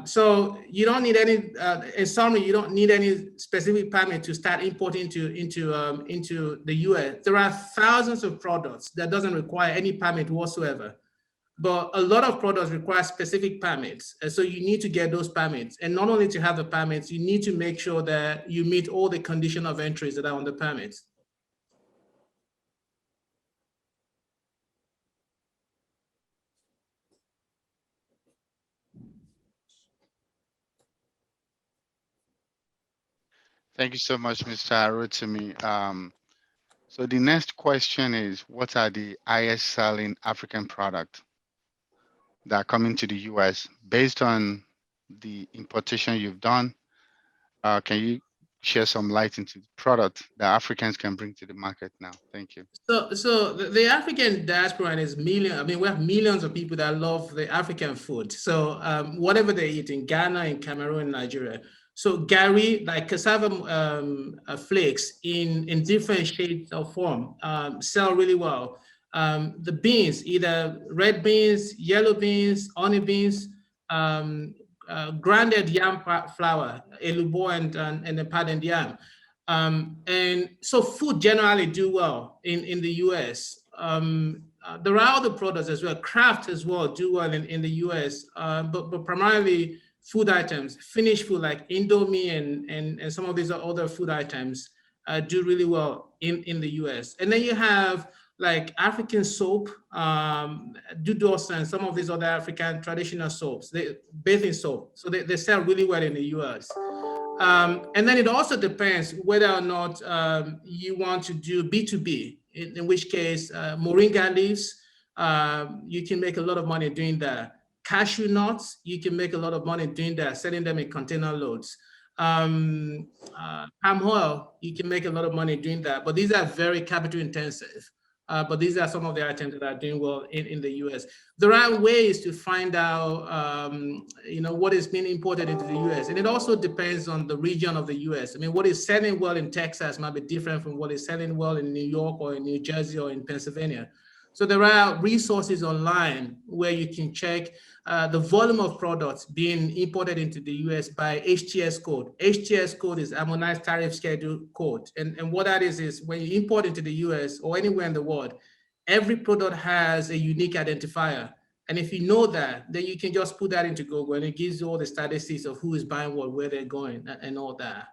So you don't need any, in summary, you don't need any specific permit to start importing into the US. There are thousands of products that doesn't require any permit whatsoever. But a lot of products require specific permits. And so you need to get those permits. And not only to have the permits, you need to make sure that you meet all the condition of entries that are on the permits. Thank you so much, Mr. Arotimi. So the next question is, what are the highest selling African products that are coming to the US based on the importation you've done? Can you share some light into the product that Africans can bring to the market now? Thank you. So the African diaspora is million. I mean, we have millions of people that love the African food. So whatever they eat in Ghana, in Cameroon, in Nigeria. So Gary, like cassava flakes in different shades of form, sell really well. The beans, either red beans, yellow beans, honey beans, grounded yam flour, elubo and the patterned yam. And so food generally do well in the US. There are other products as well, craft as well do well in the US, but primarily food items, finished food like Indomie and some of these other food items do really well in the US. And then you have like African soap, Dudos and some of these other African traditional soaps, bathing soap. So they sell really well in the US. And then it also depends whether or not you want to do B2B, in which case moringa leaves, you can make a lot of money doing that. Cashew nuts, you can make a lot of money doing that, selling them in container loads. Palm oil, you can make a lot of money doing that, but these are very capital intensive. But these are some of the items that are doing well in the US. There are ways to find out, what is being imported into the US. And it also depends on the region of the US. I mean, what is selling well in Texas might be different from what is selling well in New York or in New Jersey or in Pennsylvania. So there are resources online where you can check the volume of products being imported into the US by HTS code. HTS code is Harmonized Tariff Schedule code. And what that is when you import into the US or anywhere in the world, every product has a unique identifier. And if you know that, then you can just put that into Google and it gives you all the statistics of who is buying what, where they're going and all that.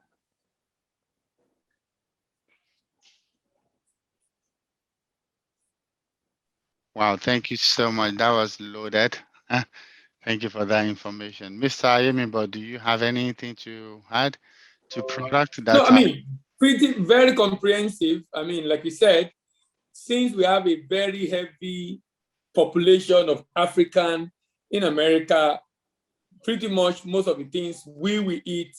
Wow, thank you so much. That was loaded. Thank you for that information. Mr. Ayemibo, do you have anything to add to product that? No, I mean, very comprehensive. I mean, like you said, since we have a very heavy population of African in America, pretty much most of the things we will eat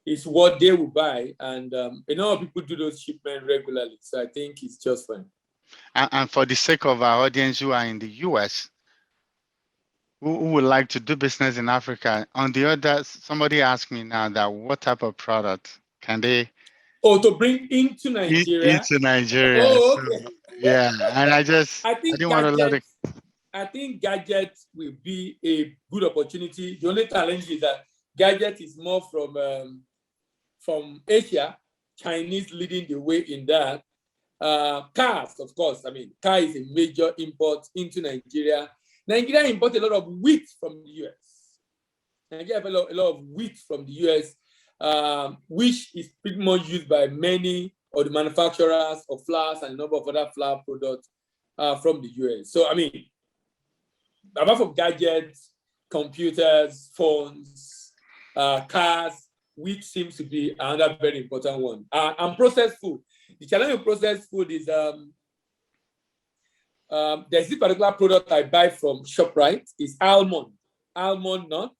is what they will buy. And a lot of people do those shipments regularly. So I think it's just fine. And for the sake of our audience who are in the US, who would like to do business in Africa, on the other, somebody asked me now that what type of product can they to bring into Nigeria? Into Nigeria. Oh, okay. So, yeah, and I didn't want to let it. I think gadget will be a good opportunity. The only challenge is that gadget is more from Asia, Chinese leading the way in that. Cars, of course. I mean, car is a major import into Nigeria. Nigeria imports a lot of wheat from the US. Nigeria have a lot of wheat from the US, which is pretty much used by many of the manufacturers of flours and a number of other flour products from the US. So, I mean, apart from gadgets, computers, phones, cars, wheat seems to be another very important one. And processed food. The challenge with processed food is there's this particular product I buy from ShopRite. It's almond nut,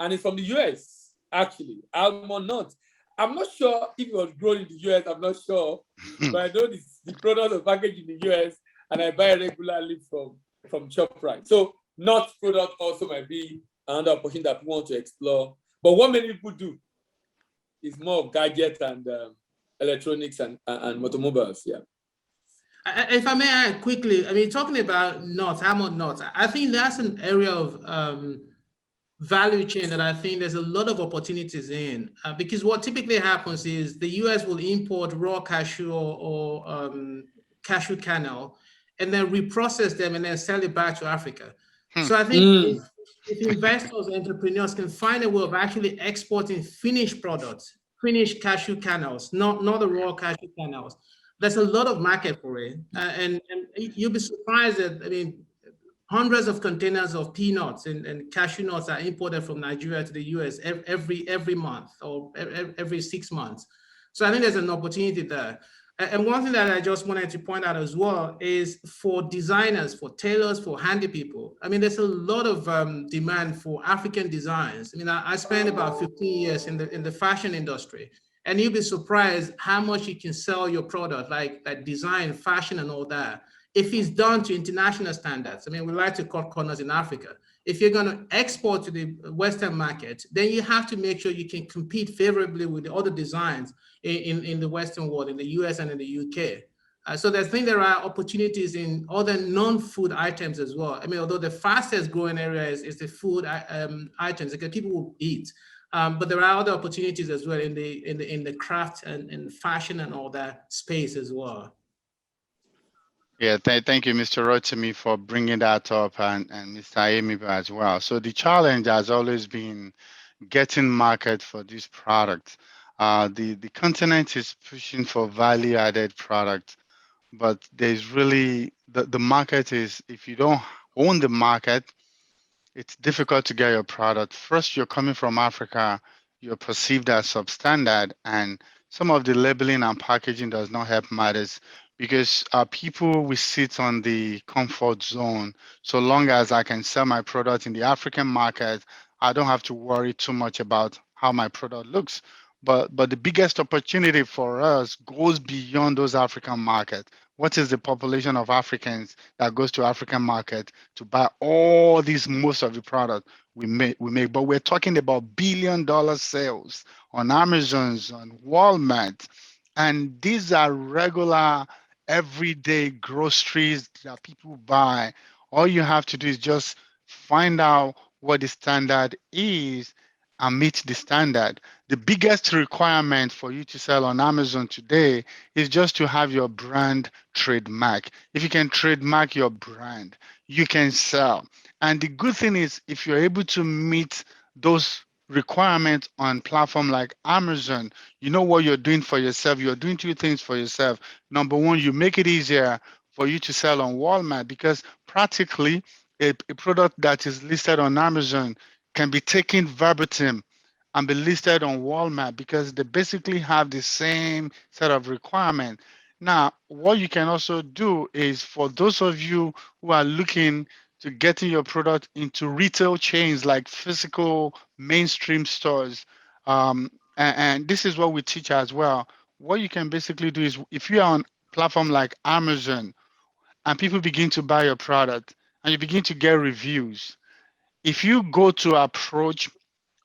and it's from the US, actually, almond nut. I'm not sure if it was grown in the US, I'm not sure, but I know the product was packaged in the US, and I buy regularly from ShopRite. So nuts product also might be another opportunity that we want to explore. But what many people do is more of gadgets and electronics and automobiles. Yeah. If I may add quickly, I mean, talking about nuts, almond nuts, I think that's an area of value chain that I think there's a lot of opportunities in, because what typically happens is the US will import raw cashew or cashew kernel and then reprocess them and then sell it back to Africa. So I think if investors, entrepreneurs can find a way of actually exporting finished products, finished cashew kernels, not the raw cashew kernels, there's a lot of market for it. And you'll be surprised that, I mean, hundreds of containers of peanuts and cashew nuts are imported from Nigeria to the US every month or every 6 months. So I think there's an opportunity there. And one thing that I just wanted to point out as well is for designers, for tailors, for handy people. I mean, there's a lot of demand for African designs. I mean, I spent about 15 years in the fashion industry, and you'll be surprised how much you can sell your product, like design, fashion, and all that, if it's done to international standards. I mean, we like to cut corners in Africa. If you're going to export to the Western market, then you have to make sure you can compete favorably with the other designs in the Western world, in the US and in the UK. So I think there are opportunities in other non-food items as well. I mean, although the fastest growing area is the food items, because people will eat. But there are other opportunities as well in the craft and fashion and all that space as well. Yeah, thank you, Mr. Rotimi, for bringing that up, and Mr. Amiba as well. So the challenge has always been getting market for these products. The continent is pushing for value-added products, but there's really the market is, if you don't own the market, it's difficult to get your product. First, you're coming from Africa, you're perceived as substandard, and some of the labeling and packaging does not help matters, because people will sit on the comfort zone. So long as I can sell my product in the African market, I don't have to worry too much about how my product looks. But the biggest opportunity for us goes beyond those African markets. What is the population of Africans that goes to African market to buy all these, most of the product we make? But we're talking about $1 billion sales on Amazon's, on Walmart, and these are regular, everyday groceries that people buy. All you have to do is just find out what the standard is and meet the standard. The biggest requirement for you to sell on Amazon today is just to have your brand trademark. If you can trademark your brand, you can sell. And the good thing is, if you're able to meet those requirements on platform like Amazon, you know what you're doing for yourself. You're doing two things for yourself. Number one, you make it easier for you to sell on Walmart, because practically a product that is listed on Amazon can be taken verbatim and be listed on Walmart, because they basically have the same set of requirements. Now, what you can also do is, for those of you who are looking to getting your product into retail chains like physical mainstream stores, and this is what we teach as well. What you can basically do is, if you are on platform like Amazon and people begin to buy your product and you begin to get reviews, if you go to approach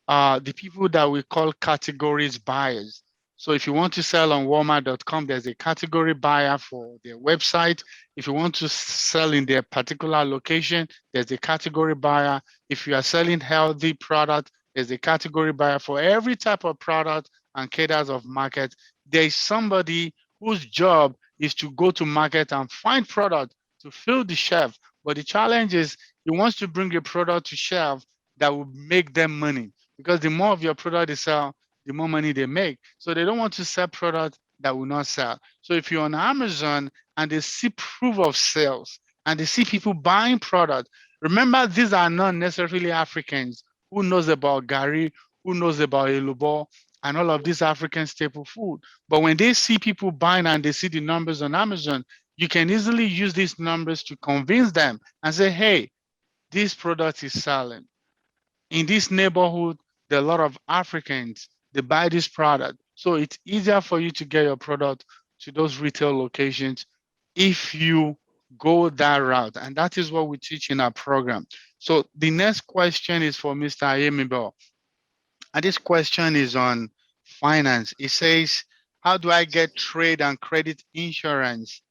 the people that we call categories buyers. So if you want to sell on Walmart.com, there's a category buyer for their website. If you want to sell in their particular location, there's a category buyer. If you are selling healthy product, there's a category buyer for every type of product and cadres of market. There is somebody whose job is to go to market and find product to fill the shelf. But the challenge is, he wants to bring a product to shelf that will make them money, because the more of your product they sell, the more money they make. So they don't want to sell product that will not sell. So if you're on Amazon and they see proof of sales and they see people buying product, remember, these are not necessarily Africans who knows about Gary, who knows about Elubo, and all of these African staple food. But when they see people buying and they see the numbers on Amazon, you can easily use these numbers to convince them and say, hey, this product is selling. In this neighborhood, there are a lot of Africans, they buy this product. So it's easier for you to get your product to those retail locations if you go that route. And that is what we teach in our program. So the next question is for Mr. Ayemibo. And this question is on finance. It says, how do I get trade and credit insurance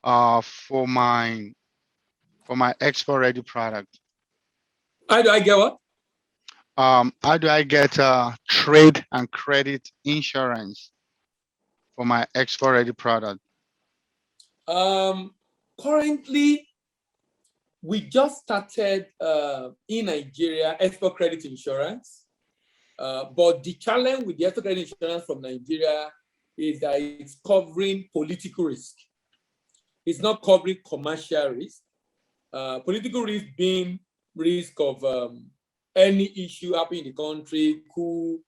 for my export ready product? How do I get what? How do I get trade and credit insurance for my export ready product? Currently, we just started in Nigeria export credit insurance. But the challenge with the export credit insurance from Nigeria is that it's covering political risk. It's not covering commercial risk. Political risk being risk of any issue happening in the country, coup,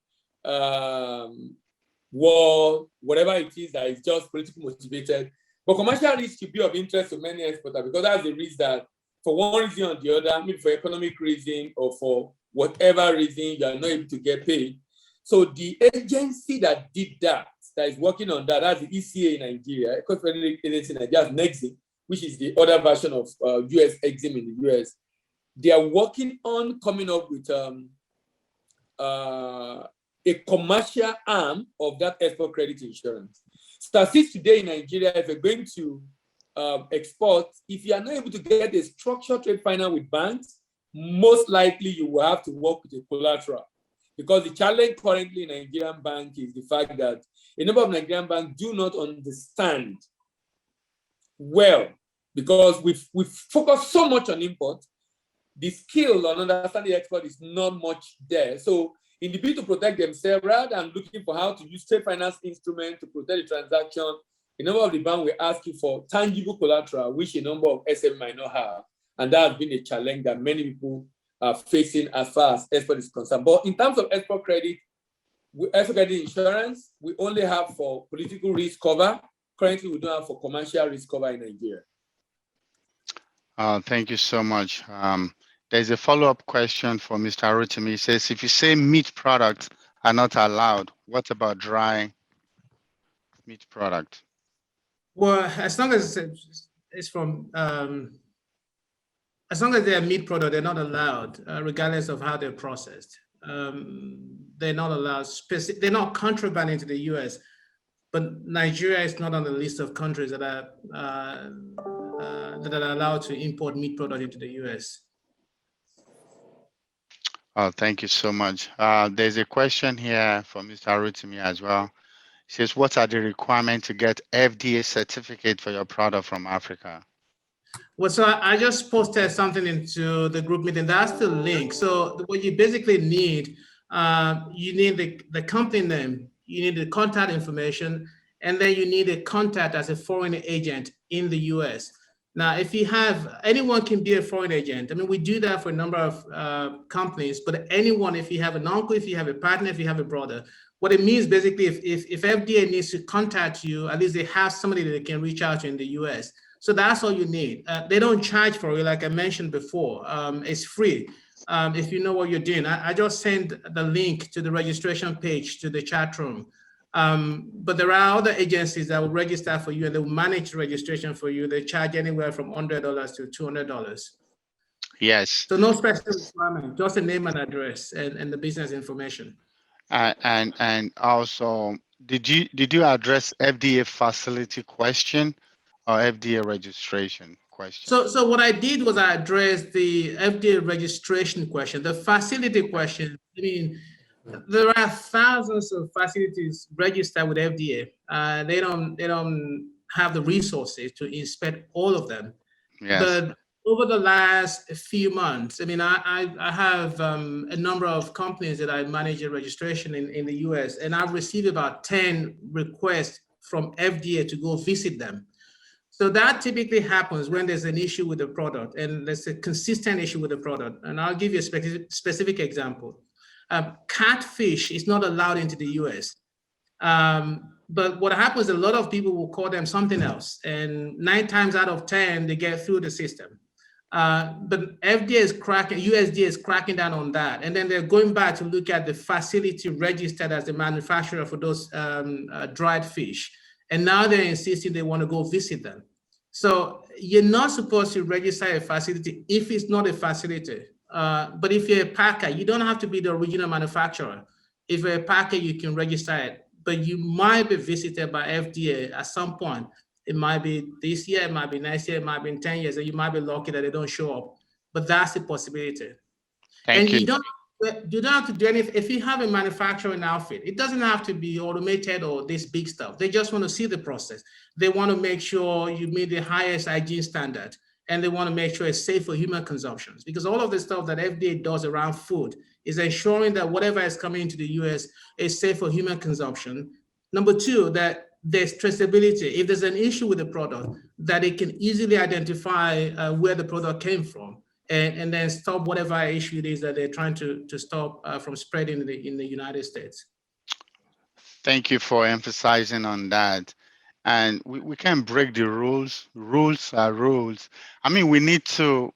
war, whatever it is that is just politically motivated. But commercial risk should be of interest to many exporters because that's the risk that for one reason or the other, maybe for economic reason or for whatever reason, you are not able to get paid. So the agency that did that is working on that, that's the ECA in Nigeria, Economic Agency in Nigeria, NEXIM, which is the other version of US EXIM in the US. They are working on coming up with a commercial arm of that export credit insurance. Statistics today in Nigeria, if you're going to export, if you are not able to get a structured trade finance with banks, most likely you will have to work with a collateral. Because the challenge currently in Nigerian bank is the fact that a number of Nigerian banks do not understand well, because we've focused so much on import, the skill on understanding export is not much there. So in the bid to protect themselves, rather than looking for how to use trade finance instrument to protect the transaction, a number of the banks will ask you for tangible collateral, which a number of SM might not have. And that has been a challenge that many people are facing as far as export is concerned. But in terms of export credit insurance, we only have for political risk cover. Currently, we don't have for commercial risk cover in Nigeria. Thank you so much. There's a follow-up question for Mr. Arutimi. He says, if you say meat products are not allowed, what about dry meat product? Well, as long as it's from, as long as they're meat product, they're not allowed, regardless of how they're processed. They're not allowed, they're not contraband into the US, but Nigeria is not on the list of countries that are allowed to import meat product into the US. Oh, thank you so much. There's a question here for Mr. Arutimi as well. It says, what are the requirements to get FDA certificate for your product from Africa? Well, so I just posted something into the group meeting. That's the link. So what you basically need, you need the company name, you need the contact information, and then you need a contact as a foreign agent in the US. Now, if you have, anyone can be a foreign agent. I mean, we do that for a number of companies, but anyone, if you have an uncle, if you have a partner, if you have a brother, what it means basically, if FDA needs to contact you, at least they have somebody that they can reach out to in the US. So that's all you need. They don't charge for it, like I mentioned before. It's free if you know what you're doing. I just sent the link to the registration page to the chat room. But there are other agencies that will register for you and they will manage registration for you. They charge anywhere from $100 to $200. Yes. So no special requirement, just a name and address and the business information. And also, did you address FDA facility question or FDA registration question? So what I did was I addressed the FDA registration question, the facility question. I mean, there are thousands of facilities registered with FDA. They don't have the resources to inspect all of them. Yes. But over the last few months, I mean, I have a number of companies that I manage a registration in the US, and I've received about 10 requests from FDA to go visit them. So that typically happens when there's an issue with the product and there's a consistent issue with the product. And I'll give you a specific example. Catfish is not allowed into the US. But what happens, a lot of people will call them something else. And 9 times out of 10, they get through the system. But FDA is USDA is cracking down on that. And then they're going back to look at the facility registered as the manufacturer for those dried fish. And now they're insisting they want to go visit them. So you're not supposed to register a facility if it's not a facility. But if you're a packer, you don't have to be the original manufacturer. If you're a packer, you can register it, but you might be visited by FDA at some point. It might be this year, it might be next year, it might be in 10 years, and you might be lucky that they don't show up. But that's a possibility. And Thank you. you don't have to do anything. If you have a manufacturing outfit, it doesn't have to be automated or this big stuff. They just want to see the process. They want to make sure you meet the highest hygiene standard, and they want to make sure it's safe for human consumption. Because all of the stuff that FDA does around food is ensuring that whatever is coming into the US is safe for human consumption. Number two, that there's traceability. If there's an issue with the product, that it can easily identify where the product came from, and then stop whatever issue it is that they're trying to stop from spreading in the United States. Thank you for emphasizing on that. And we can't break the rules. Rules are rules. I mean, we need to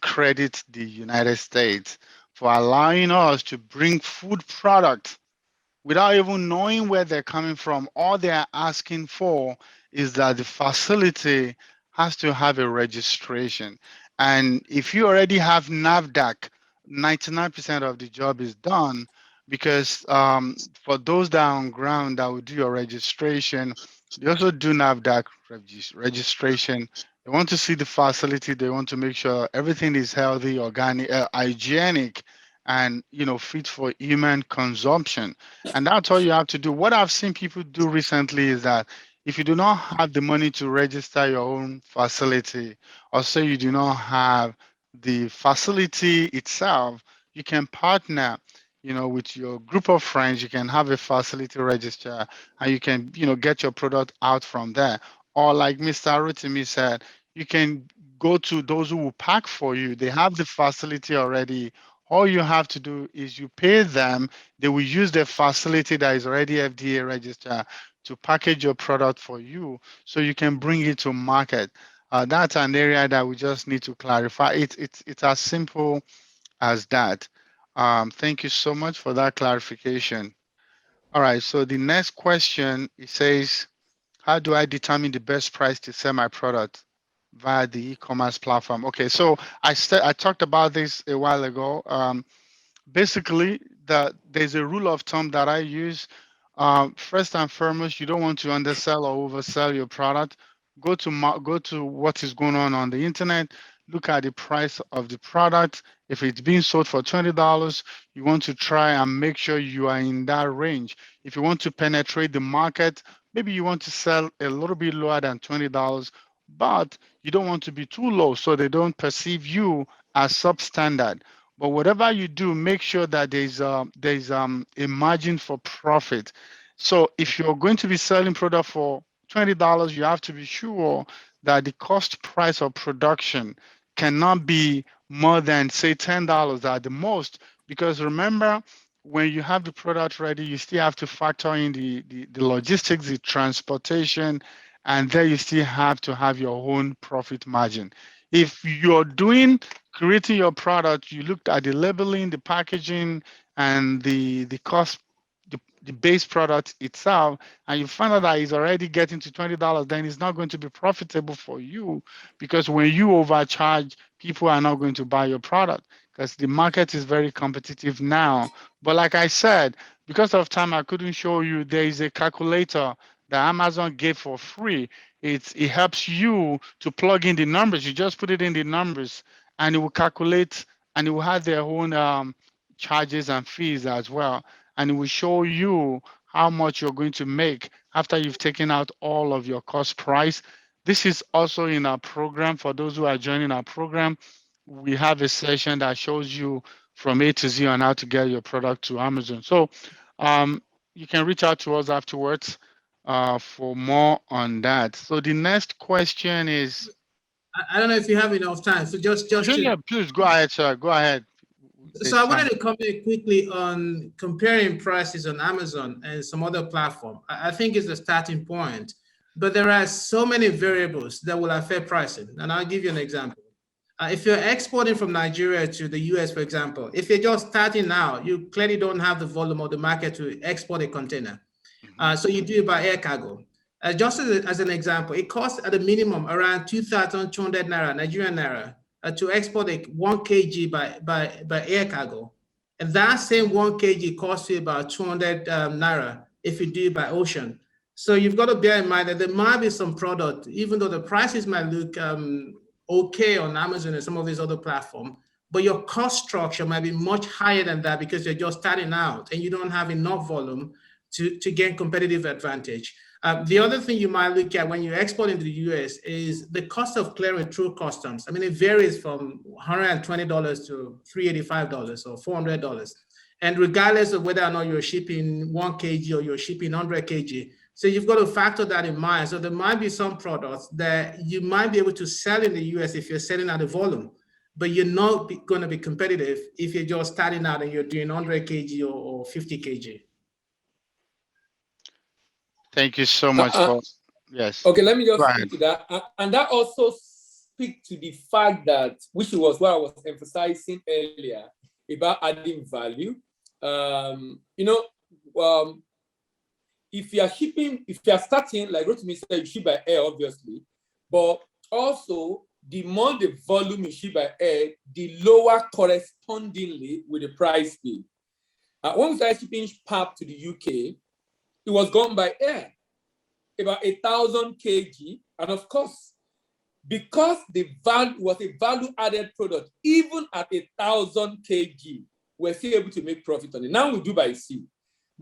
credit the United States for allowing us to bring food products without even knowing where they're coming from. All they're asking for is that the facility has to have a registration. And if you already have NAVDAC, 99% of the job is done because for those that are on ground that will do your registration, they also do NAVDAC registration. They want to see the facility. They want to make sure everything is healthy, organic, hygienic, and fit for human consumption. And that's all you have to do. What I've seen people do recently is that if you do not have the money to register your own facility, or say you do not have the facility itself, you can partner, with your group of friends. You can have a facility register, and you can, get your product out from there. Or like Mr. Rotimi said, you can go to those who will pack for you. They have the facility already. All you have to do is you pay them. They will use the facility that is already FDA registered to package your product for you so you can bring it to market. That's an area that we just need to clarify. It's as simple as that. Thank you so much for that clarification. All right, so the next question, it says, how do I determine the best price to sell my product via the e-commerce platform? Okay, so I talked about this a while ago. Basically, there's a rule of thumb that I use. First and foremost, you don't want to undersell or oversell your product. Go to what is going on the internet. Look at the price of the product. If it's being sold for $20, you want to try and make sure you are in that range. If you want to penetrate the market, maybe you want to sell a little bit lower than $20, but you don't want to be too low so they don't perceive you as substandard. But whatever you do, make sure that there's a margin for profit. So if you're going to be selling product for $20, you have to be sure that the cost price of production cannot be more than say $10 at the most. Because remember, when you have the product ready, you still have to factor in the logistics, the transportation, and there you still have to have your own profit margin. If you're creating your product, you looked at the labeling, the packaging, and the cost, the base product itself, and you find out that it's already getting to $20, then it's not going to be profitable for you, because when you overcharge, people are not going to buy your product because the market is very competitive now. But like I said, because of time, I couldn't show you. There is a calculator that Amazon gave for free. It helps you to plug in the numbers. You just put it in the numbers, and it will calculate, and it will have their own charges and fees as well, and it will show you how much you're going to make after you've taken out all of your cost price. This is also in our program. For those who are joining our program, we have a session that shows you from A to Z on how to get your product to Amazon. So you can reach out to us afterwards for more on that. So the next question is, I don't know if you have enough time, so just yeah, to. please go ahead, sir. Go ahead. So I There's wanted time. to comment quickly on comparing prices on Amazon and some other platform. I think it's the starting point, but there are so many variables that will affect pricing. And I'll give you an example. If you're exporting from Nigeria to the US, for example, if you're just starting now, you clearly don't have the volume of the market to export a container. So you do it by air cargo. Just as an example, it costs at a minimum around 2,200 naira, Nigerian naira, to export a 1 kg by air cargo. And that same 1 kg costs you about 200 naira if you do it by ocean. So you've got to bear in mind that there might be some product, even though the prices might look okay on Amazon and some of these other platforms, but your cost structure might be much higher than that because you're just starting out and you don't have enough volume to gain competitive advantage. The other thing you might look at when you export into the US is the cost of clearing through customs. I mean, it varies from $120 to $385 or $400. And regardless of whether or not you're shipping 1 kg or you're shipping 100 kg, so you've got to factor that in mind. So there might be some products that you might be able to sell in the US if you're selling at a volume, but you're not going to be competitive if you're just starting out and you're doing 100 kg or 50 kg. Thank you so much for, yes. Okay, let me Go just ahead. speak to that. And that also speaks to the fact that, which was what I was emphasizing earlier, about adding value. If you are shipping, if you are starting, like Rotimi said, you ship by air, obviously, but also the more the volume you ship by air, the lower correspondingly with the price paid. When we started shipping pap to the UK, it was gone by air, about 1,000 kg, and of course, because the value was a value-added product, even at 1,000 kg, we're still able to make profit on it. Now we do by sea.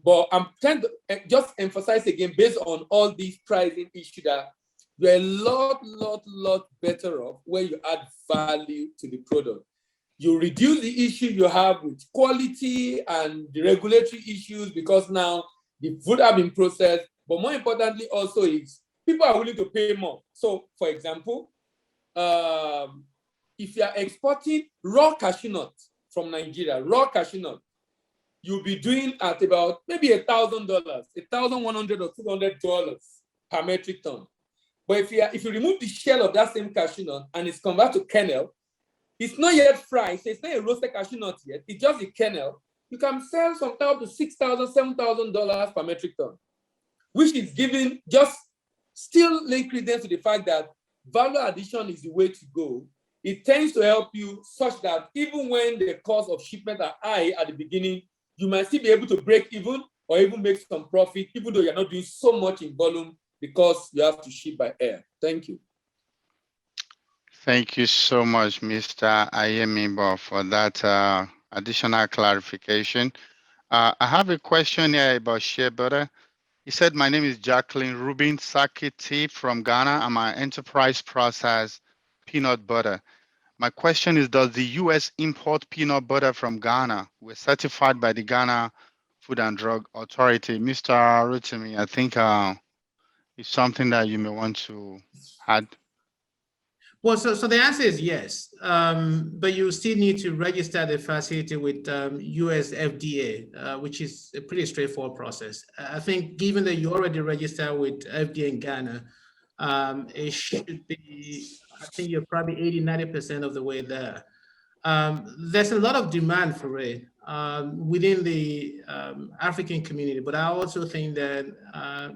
But I'm trying to just emphasize again, based on all these pricing issues, that you're a lot better off when you add value to the product. You reduce the issue you have with quality and the regulatory issues because now the food have been processed. But more importantly, also is people are willing to pay more. So, for example, if you are exporting raw cashew nut from Nigeria, raw cashew nut, you'll be doing at about maybe $1,000, $1,100 or $200 per metric ton. But if you remove the shell of that same cashew nut and it's converted to kernel, it's not yet fried, so it's not a roasted cashew nut yet. It's just a kernel. You can sell sometimes to $6,000, $7,000 per metric ton, which is giving just still link credence to the fact that value addition is the way to go. It tends to help you such that even when the cost of shipment are high at the beginning, you might still be able to break even or even make some profit, even though you're not doing so much in volume because you have to ship by air. Thank you. Thank you so much, Mr. Ayemibo, for that additional clarification. I have a question here about shea butter. He said, my name is Jacqueline Rubin Sakiti from Ghana. I'm an enterprise process peanut butter. My question is, does the U.S. import peanut butter from Ghana? We're certified by the Ghana Food and Drug Authority. Mr. Rotimi, I think it's something that you may want to add. Well, so the answer is yes, but you still need to register the facility with US FDA, which is a pretty straightforward process. I think given that you already registered with FDA in Ghana, it should be, I think you're probably 80–90% of the way there. There's a lot of demand for it within the African community, but I also think that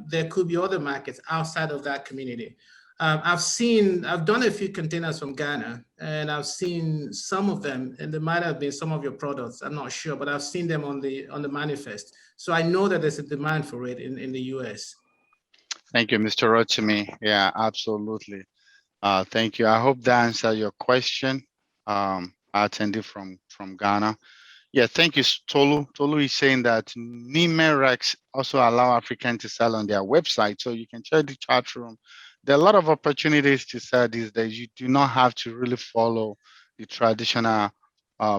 there could be other markets outside of that community. I've done a few containers from Ghana, and I've seen some of them, and there might have been some of your products, I'm not sure, but I've seen them on the manifest. So I know that there's a demand for it in the US. Thank you, Mr. Rotimi. Yeah, absolutely. Thank you. I hope that answered your question. Attendee from Ghana. Yeah, thank you, Tolu. Tolu is saying that Nimerex also allow Africans to sell on their website, so you can check the chat room. There are a lot of opportunities to sell these days. You do not have to really follow the traditional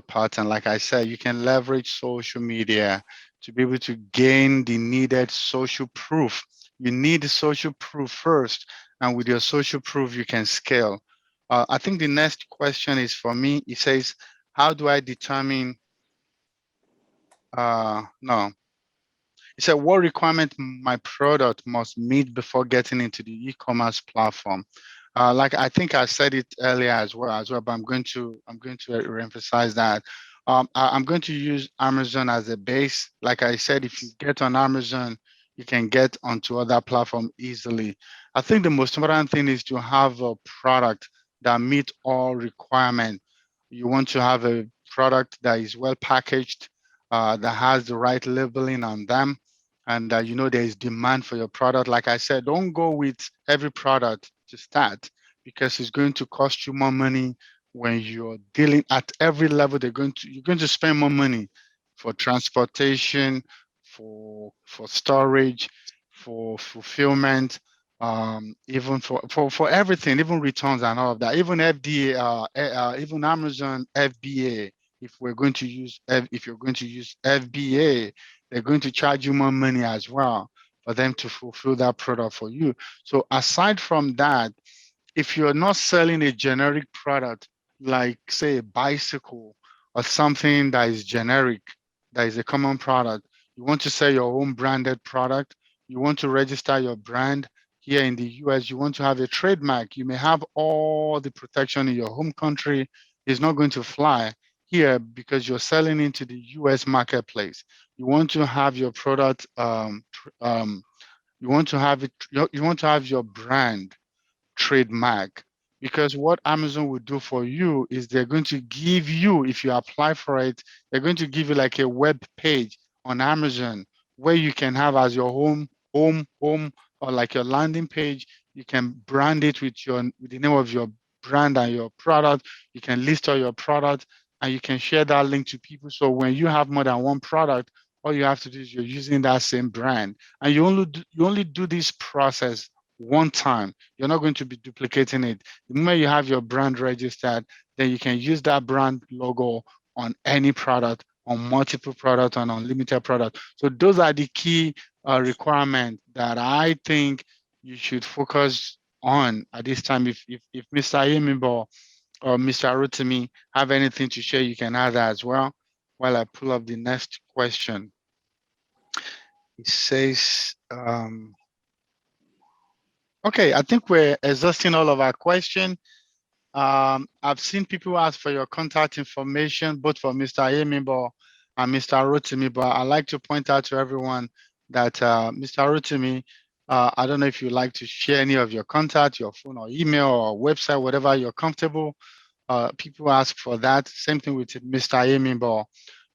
pattern. Like I said, you can leverage social media to be able to gain the needed social proof. You need the social proof first, and with your social proof, you can scale. I think the next question is for me. It says, how do I determine no. It said, what requirement my product must meet before getting into the e-commerce platform? Like I think I said it earlier as well, but I'm going to reemphasize that. I'm going to use Amazon as a base. Like I said, if you get on Amazon, you can get onto other platform easily. I think the most important thing is to have a product that meet all requirements. You want to have a product that is well packaged, that has the right labeling on them, and that you know there is demand for your product. Like I said, don't go with every product to start because it's going to cost you more money when you're dealing at every level. You're going to spend more money for transportation, for storage, for fulfillment, even for everything, even returns and all of that. Even FDA, even Amazon FBA. If you're going to use FBA, they're going to charge you more money as well for them to fulfill that product for you. So aside from that, if you're not selling a generic product like say a bicycle or something that is generic, that is a common product, you want to sell your own branded product, you want to register your brand here in the US, you want to have a trademark, you may have all the protection in your home country, it's not going to fly here because you're selling into the US marketplace. You want to have your product you want to have it you want to have your brand trademark, because what Amazon will do for you is they're going to give you, if you apply for it, they're going to give you like a web page on Amazon where you can have as your home, or like your landing page. You can brand it with the name of your brand and your product. You can list all your products and you can share that link to people. So when you have more than one product, all you have to do is you're using that same brand, and you only do this process one time. You're not going to be duplicating it. The moment you have your brand registered, then you can use that brand logo on any product, on multiple products, on unlimited products. So those are the key requirements that I think you should focus on at this time. If Mr. Yemibo or Mr. Rotimi have anything to share, you can add that as well while I pull up the next question. It says, okay, I think we're exhausting all of our questions. I've seen people ask for your contact information, both for Mr. Yemibo and Mr. Rotimi, but I'd like to point out to everyone that Mr. Rotimi, I don't know if you'd like to share any of your contact, your phone or email or website, whatever you're comfortable. People ask for that. Same thing with Mr. Yemibo.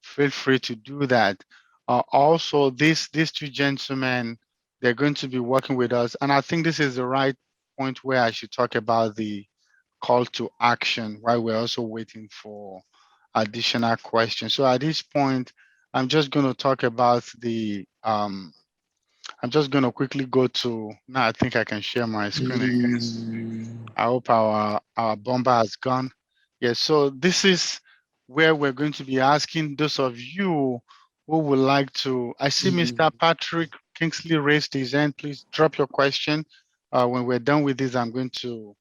Feel free to do that. Also, these two gentlemen, they're going to be working with us, and I think this is the right point where I should talk about the call to action while we're also waiting for additional questions. So at this point, I'm just going to talk about I'm just going to quickly go to, now I think I can share my screen again. I hope our bomber has gone. Yeah, so this is where we're going to be asking those of you who would like to, I see Mr. Patrick Kingsley raised his hand. Please drop your question. When we're done with this, I'm going to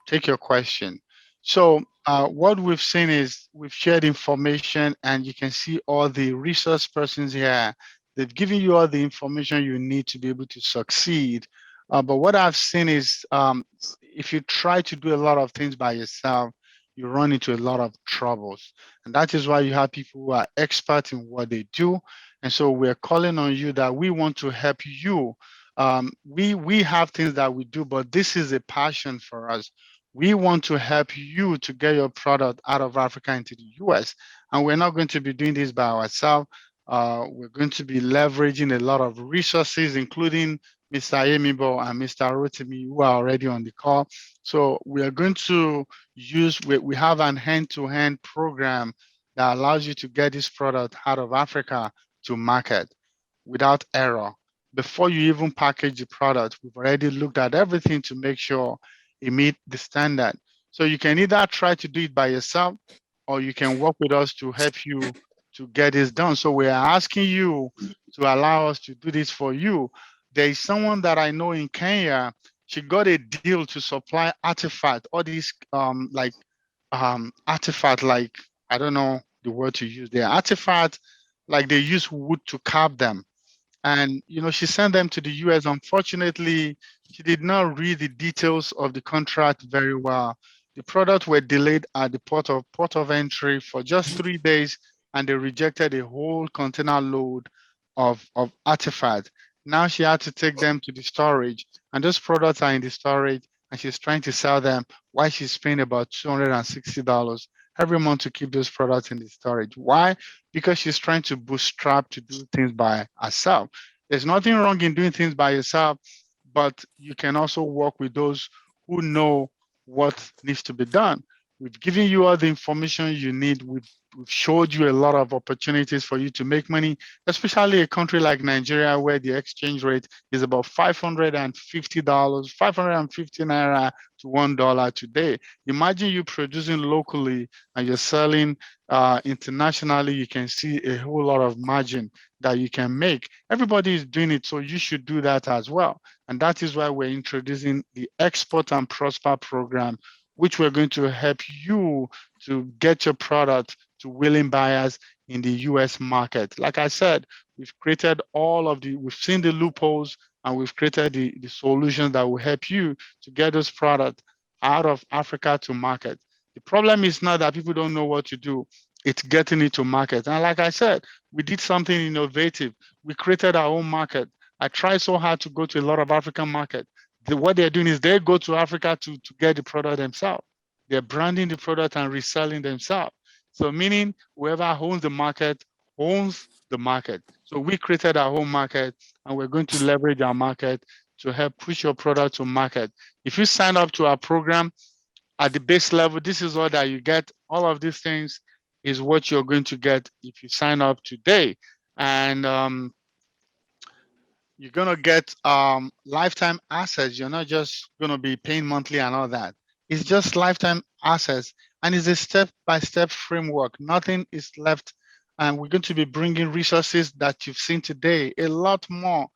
take your question. So what we've seen is we've shared information and you can see all the resource persons here. They've given you all the information you need to be able to succeed. But what I've seen is if you try to do a lot of things by yourself, you run into a lot of troubles. And that is why you have people who are experts in what they do. And so we're calling on you that we want to help you. We have things that we do, but this is a passion for us. We want to help you to get your product out of Africa into the US. And we're not going to be doing this by ourselves. We're going to be leveraging a lot of resources, including Mr. Yemibo and Mr. Rotimi, who are already on the call. So we are going to we have an hand-to-hand program that allows you to get this product out of Africa to market without error. Before you even package the product, we've already looked at everything to make sure it meets the standard. So you can either try to do it by yourself or you can work with us to help you to get this done. So we're asking you to allow us to do this for you. There is someone that I know in Kenya. She got a deal to supply artifact, all these artifact, like I don't know the word to use there. Artifact, like they use wood to carve them. And she sent them to the US. Unfortunately, she did not read the details of the contract very well. The product were delayed at the port of entry for just 3 days, and they rejected a whole container load of artifact. Now she had to take them to the storage, and those products are in the storage, and she's trying to sell them while she's paying about $260 every month to keep those products in the storage. Why? Because she's trying to bootstrap to do things by herself. There's nothing wrong in doing things by yourself, but you can also work with those who know what needs to be done. We've given you all the information you need. We've showed you a lot of opportunities for you to make money, especially a country like Nigeria, where the exchange rate is about $550, 550 naira to $1 today. Imagine you producing locally and you're selling internationally. You can see a whole lot of margin that you can make. Everybody is doing it, so you should do that as well. And that is why we're introducing the Export and Prosper program, which we're going to help you to get your product to willing buyers in the US market. Like I said, we've seen the loopholes, and we've created the solutions that will help you to get those products out of Africa to market. The problem is not that people don't know what to do, it's getting it to market. And like I said, we did something innovative. We created our own market. I tried so hard to go to a lot of African market. What they're doing is they go to Africa to get the product themselves. They're branding the product and reselling themselves. So meaning whoever owns the market owns the market. So we created our own market, and we're going to leverage our market to help push your product to market. If you sign up to our program at the base level, this is all that you get. All of these things is what you're going to get if you sign up today. And you're gonna get lifetime access. You're not just gonna be paying monthly and all that. It's just lifetime access, and it's a step-by-step framework. Nothing is left, and we're going to be bringing resources that you've seen today, a lot more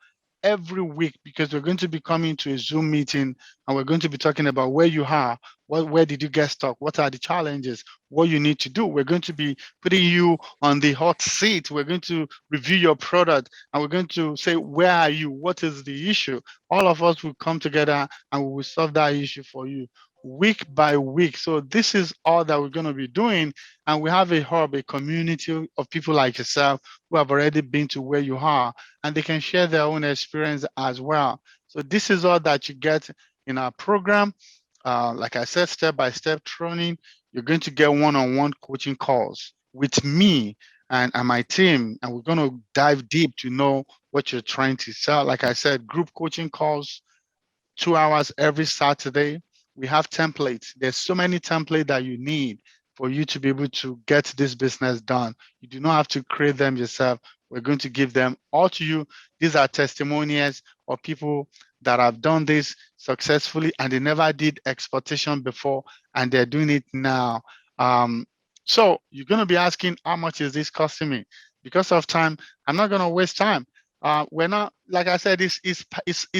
every week, because we're going to be coming to a Zoom meeting, and we're going to be talking about where you are, where did you get stuck, what are the challenges, what you need to do. We're going to be putting you on the hot seat. We're going to review your product, and we're going to say, where are you? What is the issue? All of us will come together and we will solve that issue for you week by week. So this is all that we're going to be doing. And we have a hub, a community of people like yourself who have already been to where you are, and they can share their own experience as well. So this is all that you get in our program. Like I said, step-by-step training. You're going to get one-on-one coaching calls with me and my team, and we're going to dive deep to know what you're trying to sell. Like I said, group coaching calls, 2 hours every Saturday. We have templates. There's so many templates that you need for you to be able to get this business done. You do not have to create them yourself. We're going to give them all to you. These are testimonials of people that have done this successfully, and they never did exportation before, and they're doing it now. Um, so you're going to be asking, how much is this costing me? Because of time, I'm not going to waste time. We're not, like I said, it's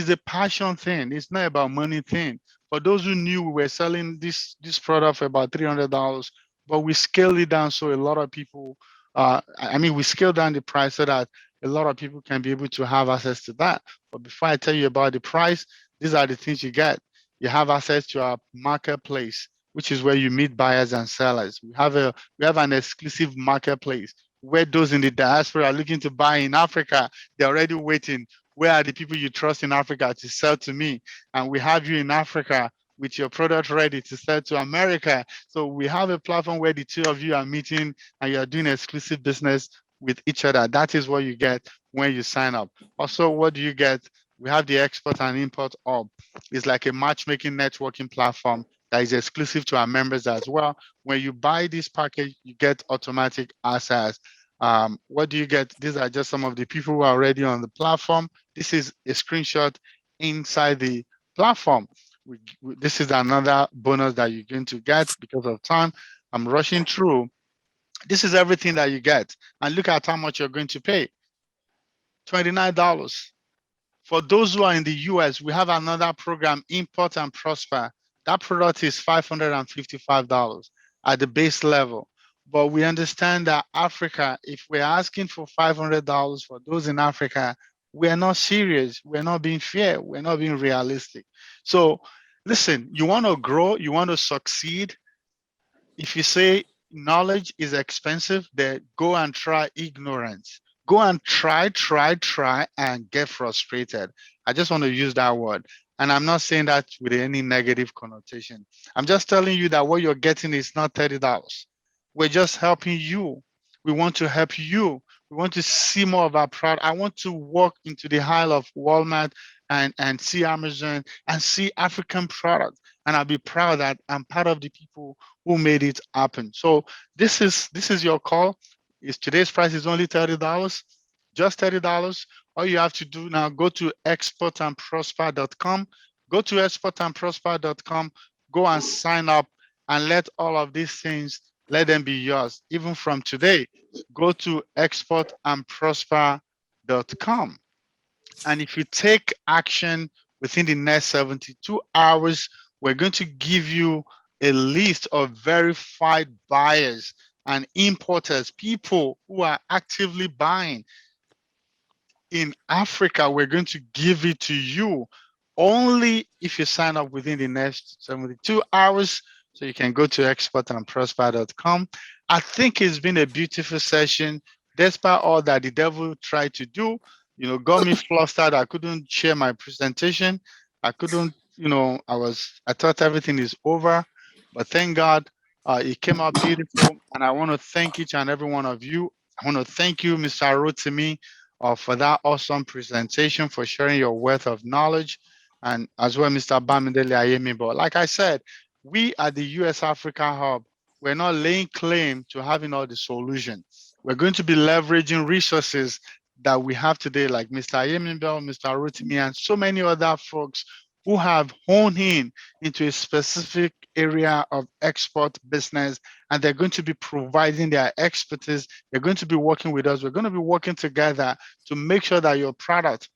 a passion thing. It's not about money thing. For those who knew, we were selling this product for about $300, but we scaled it down so a lot of people. We scaled down the price so that a lot of people can be able to have access to that. But before I tell you about the price, these are the things you get. You have access to our marketplace, which is where you meet buyers and sellers. We have an exclusive marketplace where those in the diaspora are looking to buy in Africa. They're already waiting. Where are the people you trust in Africa to sell to me? And we have you in Africa with your product ready to sell to America. So we have a platform where the two of you are meeting and you are doing exclusive business with each other. That is what you get when you sign up. Also, what do you get? We have the export and import hub. It's like a matchmaking networking platform that is exclusive to our members as well. When you buy this package, you get automatic access. What do you get? These are just some of the people who are already on the platform. This is a screenshot inside the platform. This is another bonus that you're going to get because of time. I'm rushing through. This is everything that you get. And look at how much you're going to pay. $29. For those who are in the US, we have another program, Import and Prosper. That product is $555 at the base level. But we understand that Africa, if we're asking for $500 for those in Africa, we're not serious. We're not being fair. We're not being realistic. So listen, you want to grow, you want to succeed. If you say knowledge is expensive, then go and try ignorance. go and try and get frustrated. I just want to use that word. And I'm not saying that with any negative connotation. I'm just telling you that what you're getting is not $30. We're just helping you. We want to help you. We want to see more of our product. I want to walk into the aisle of Walmart and see Amazon and see African product. And I'll be proud that I'm part of the people who made it happen. So this is your call. Is today's price is only $30, just $30. All you have to do now, go to exportandprosper.com. Go to exportandprosper.com. Go and sign up and let all of these things let them be yours. Even from today, go to exportandprosper.com. And if you take action within the next 72 hours, we're going to give you a list of verified buyers and importers, people who are actively buying in Africa. We're going to give it to you only if you sign up within the next 72 hours. So you can go to exportandprosper.com. I think it's been a beautiful session, despite all that the devil tried to do. Got me flustered. I couldn't share my presentation. I couldn't, I thought everything is over, but thank God it came out beautiful. And I want to thank each and every one of you. I want to thank you, Mr. Rotimi, for that awesome presentation, for sharing your wealth of knowledge, and as well, Mr. Bamidele Ayemi. But like I said, we at the US Africa Hub, we're not laying claim to having all the solution. We're going to be leveraging resources that we have today, like Mr. Ayemi Bell, Mr. Rotimi, and so many other folks who have honed in into a specific area of export business, and they're going to be providing their expertise. They're going to be working with us. We're going to be working together to make sure that your product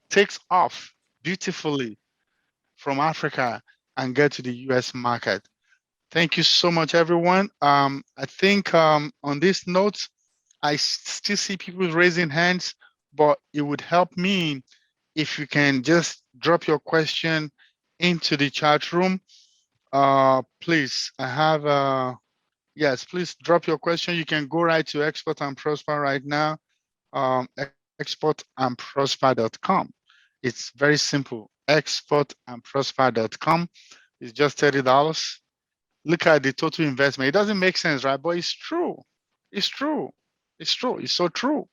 takes off beautifully from Africa and get to the US market. Thank you so much, everyone. I think on this note, I still see people raising hands, but it would help me if you can just drop your question into the chat room. Please, I have yes, please drop your question. You can go right to Export and Prosper right now. Exportandprosper.com. It's very simple. Exportandprosper.com. It's just $30. Look at the total investment. It doesn't make sense, right? But it's true. It's true. It's true. It's so true.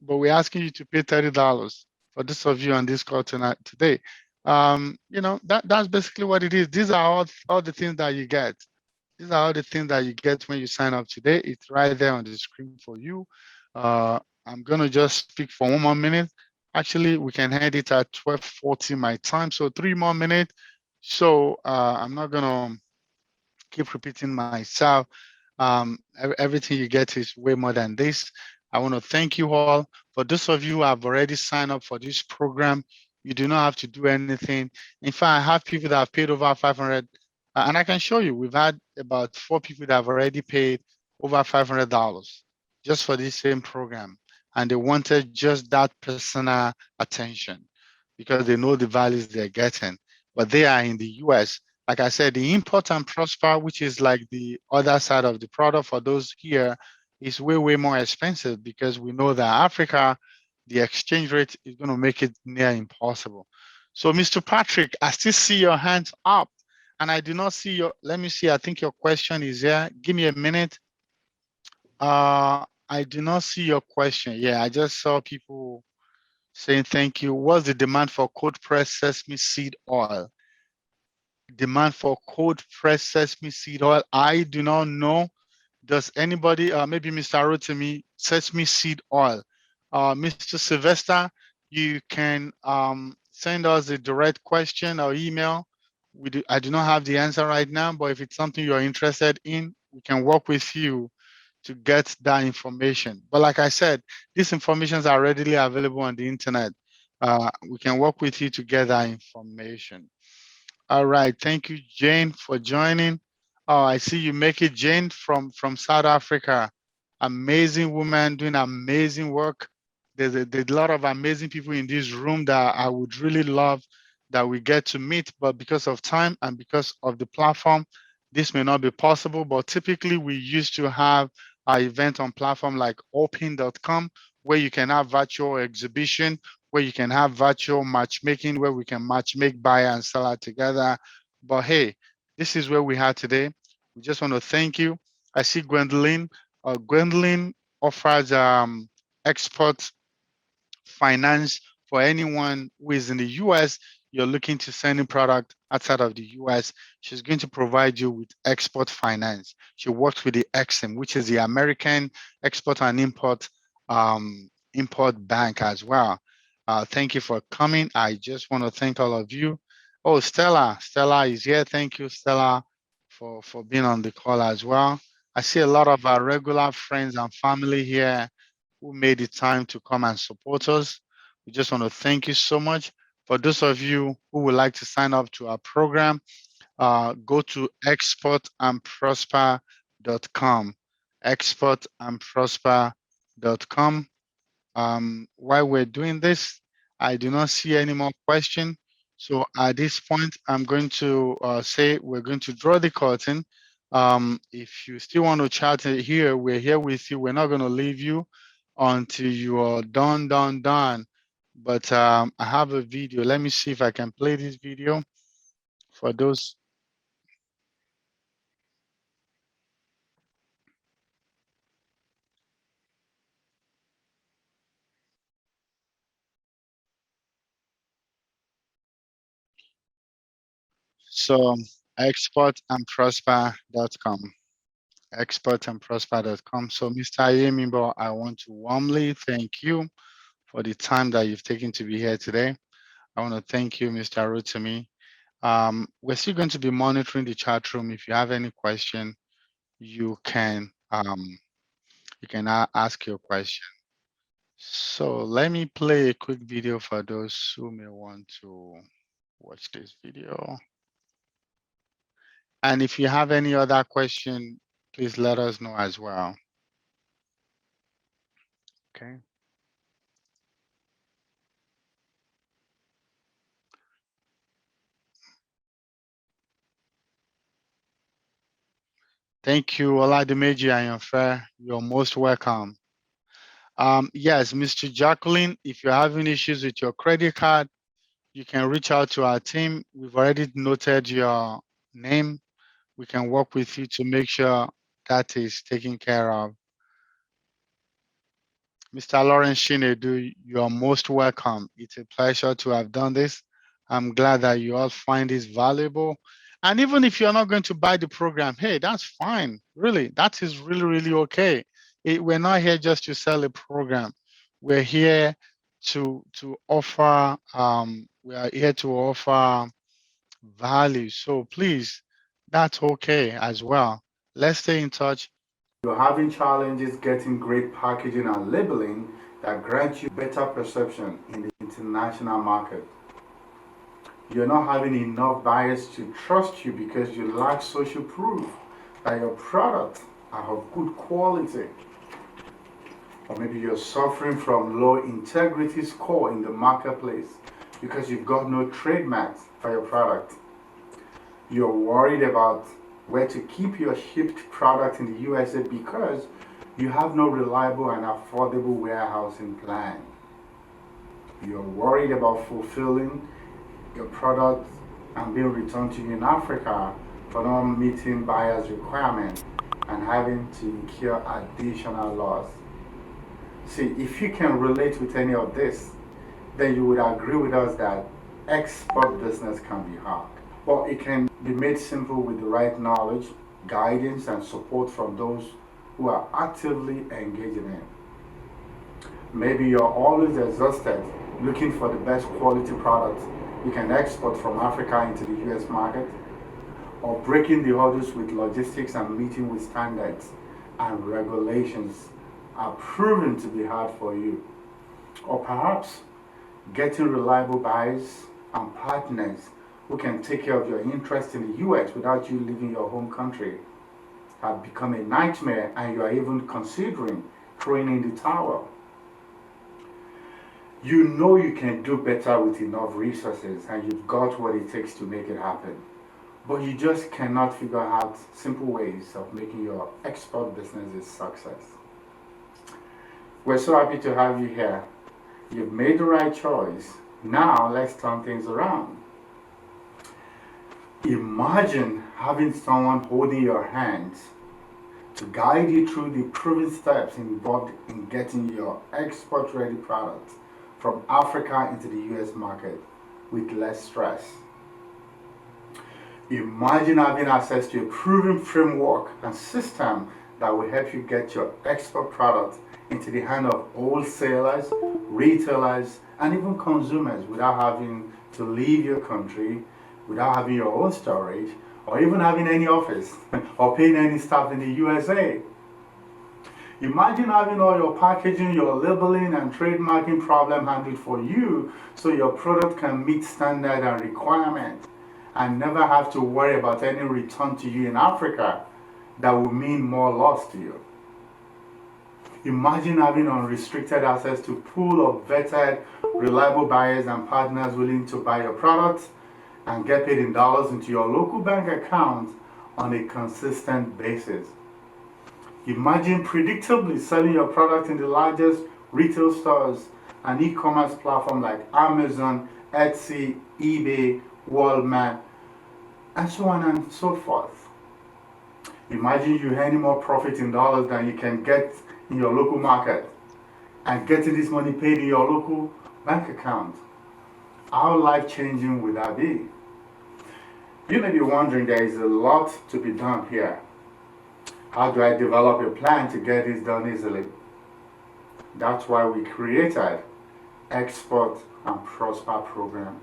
But we're asking you to pay $30 for this of you on this call tonight today. That's basically what it is. These are all the things that you get. These are all the things that you get when you sign up today. It's right there on the screen for you. I'm gonna just speak for 1 more minute. Actually, we can end it at 12:40 my time, so 3 more minutes. So I'm not gonna keep repeating myself. Everything you get is way more than this. I want to thank you all. For those of you who have already signed up for this program, you do not have to do anything. In fact, I have people that have paid over 500, and I can show you. We've had about 4 people that have already paid over $500 just for this same program, and they wanted just that personal attention because they know the values they're getting. But they are in the US. Like I said, the import and prosper, which is like the other side of the product for those here, is way more expensive because we know that Africa, the exchange rate is going to make it near impossible. So, Mr. Patrick, I still see your hands up, and I do not see your. Let me see. I think your question is here. Give me a minute. I do not see your question. Yeah, I just saw people saying thank you. What's the demand for cold pressed sesame seed oil? Demand for cold pressed sesame seed oil. I do not know. Does anybody, maybe Mr. Rotimi, sesame seed oil? Mr. Sylvester, you can send us a direct question or email. I do not have the answer right now, but if it's something you're interested in, we can work with you to get that information. But like I said, these informations are readily available on the internet. We can work with you to get that information. All right. Thank you, Jane, for joining. Oh, I see you make it, Jane, from South Africa. Amazing woman doing amazing work. There's a lot of amazing people in this room that I would really love that we get to meet, but because of time and because of the platform, this may not be possible. But typically, we used to have our event on platform like open.com where you can have virtual exhibition, where you can have virtual matchmaking, where we can matchmake buyer and seller together. But hey, this is where we are today. We just want to thank you. I see Gwendolyn. Gwendolyn offers export finance for anyone who is in the US. You're looking to send in product outside of the US. She's going to provide you with export finance. She works with the EXIM, which is the American Export and Import Bank as well. Thank you for coming. I just want to thank all of you. Oh, Stella is here. Thank you, Stella, for being on the call as well. I see a lot of our regular friends and family here who made the time to come and support us. We just want to thank you so much. For those of you who would like to sign up to our program, go to exportandprosper.com. Exportandprosper.com. While we're doing this, I do not see any more questions. So at this point, I'm going to say we're going to draw the curtain. If you still want to chat here, we're here with you. We're not going to leave you until you are done. But I have a video. Let me see if I can play this video for those. So exportandprosper.com. Exportandprosper.com. So Mr. Ayemimbo, I want to warmly thank you for the time that you've taken to be here today. I want to thank you, Mr. Rotimi. We're still going to be monitoring the chat room. If you have any question, you can ask your question. So let me play a quick video for those who may want to watch this video. And if you have any other question, please let us know as well. Okay. Thank you, Oladimeji Ayanfe. You're most welcome. Yes, Mr. Jacqueline, if you're having issues with your credit card, you can reach out to our team. We've already noted your name. We can work with you to make sure that is taken care of. Mr. Lawrence Shinedu, you are most welcome. It's a pleasure to have done this. I'm glad that you all find this valuable. And even if you're not going to buy the program, hey, that's fine. Really, that is really okay. We're not here just to sell a program. We're here to offer. We are here to offer value. So please, that's okay as well. Let's stay in touch. You're having challenges getting great packaging and labeling that grant you better perception in the international market. You're not having enough buyers to trust you because you lack social proof that your products are of good quality. Or maybe you're suffering from low integrity score in the marketplace because you've got no trademarks for your product. You're worried about where to keep your shipped product in the USA because you have no reliable and affordable warehousing plan. You're worried about fulfilling your product and being returned to you in Africa for not meeting buyers' requirements and having to incur additional loss. See, if you can relate with any of this, then you would agree with us that export business can be hard. But it can be made simple with the right knowledge, guidance, and support from those who are actively engaging in. Maybe you're always exhausted looking for the best quality products you can export from Africa into the US market, or breaking the hurdles with logistics and meeting with standards and regulations are proven to be hard for you. Or perhaps getting reliable buyers and partners who can take care of your interest in the US without you leaving your home country have become a nightmare, and you are even considering throwing in the towel. You know you can do better with enough resources and you've got what it takes to make it happen, but you just cannot figure out simple ways of making your export business a success. We're so happy to have you here. You've made the right choice. Now let's turn things around. Imagine having someone holding your hands to guide you through the proven steps involved in getting your export ready product from Africa into the US market with less stress. Imagine having access to a proven framework and system that will help you get your export product into the hand of wholesalers, retailers, and even consumers without having to leave your country, without having your own storage, or even having any office or paying any staff in the USA. Imagine having all your packaging, your labeling, and trademarking problem handled for you so your product can meet standard and requirements and never have to worry about any return to you in Africa that will mean more loss to you. Imagine having unrestricted access to a pool of vetted, reliable buyers and partners willing to buy your products and get paid in dollars into your local bank account on a consistent basis. Imagine predictably selling your product in the largest retail stores and e-commerce platforms like Amazon, Etsy, eBay, Walmart, and so on and so forth. Imagine you earning more profit in dollars than you can get in your local market and getting this money paid in your local bank account. How life-changing would that be? You may be wondering, there is a lot to be done here. How do I develop a plan to get this done easily? That's why we created Export and Prosper program,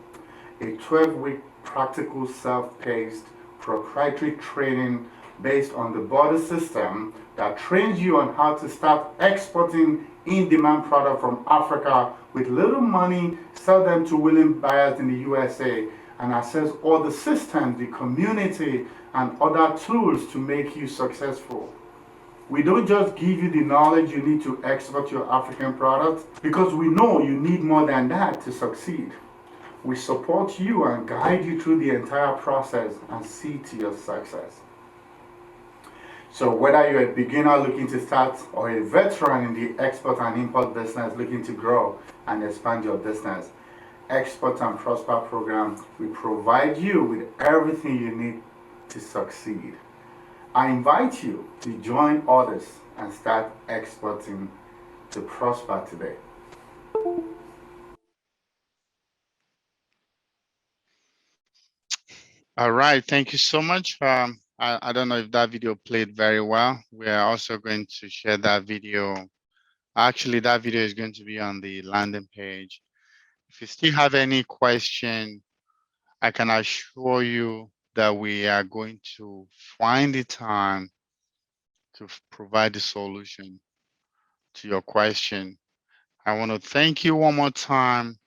a 12-week practical self-paced proprietary training based on the border system that trains you on how to start exporting in-demand product from Africa with little money, sell them to willing buyers in the USA, and access all the systems, the community, and other tools to make you successful. We don't just give you the knowledge you need to export your African products because we know you need more than that to succeed. We support you and guide you through the entire process and see to your success. So whether you're a beginner looking to start or a veteran in the export and import business looking to grow and expand your business, Export and Prosper program will provide you with everything you need to succeed. I invite you to join others and start exporting to prosper today. All right, thank you so much. I don't know if that video played very well. We are also going to share that video. Actually, that video is going to be on the landing page. If you still have any question, I can assure you that we are going to find the time to provide the solution to your question. I want to thank you one more time.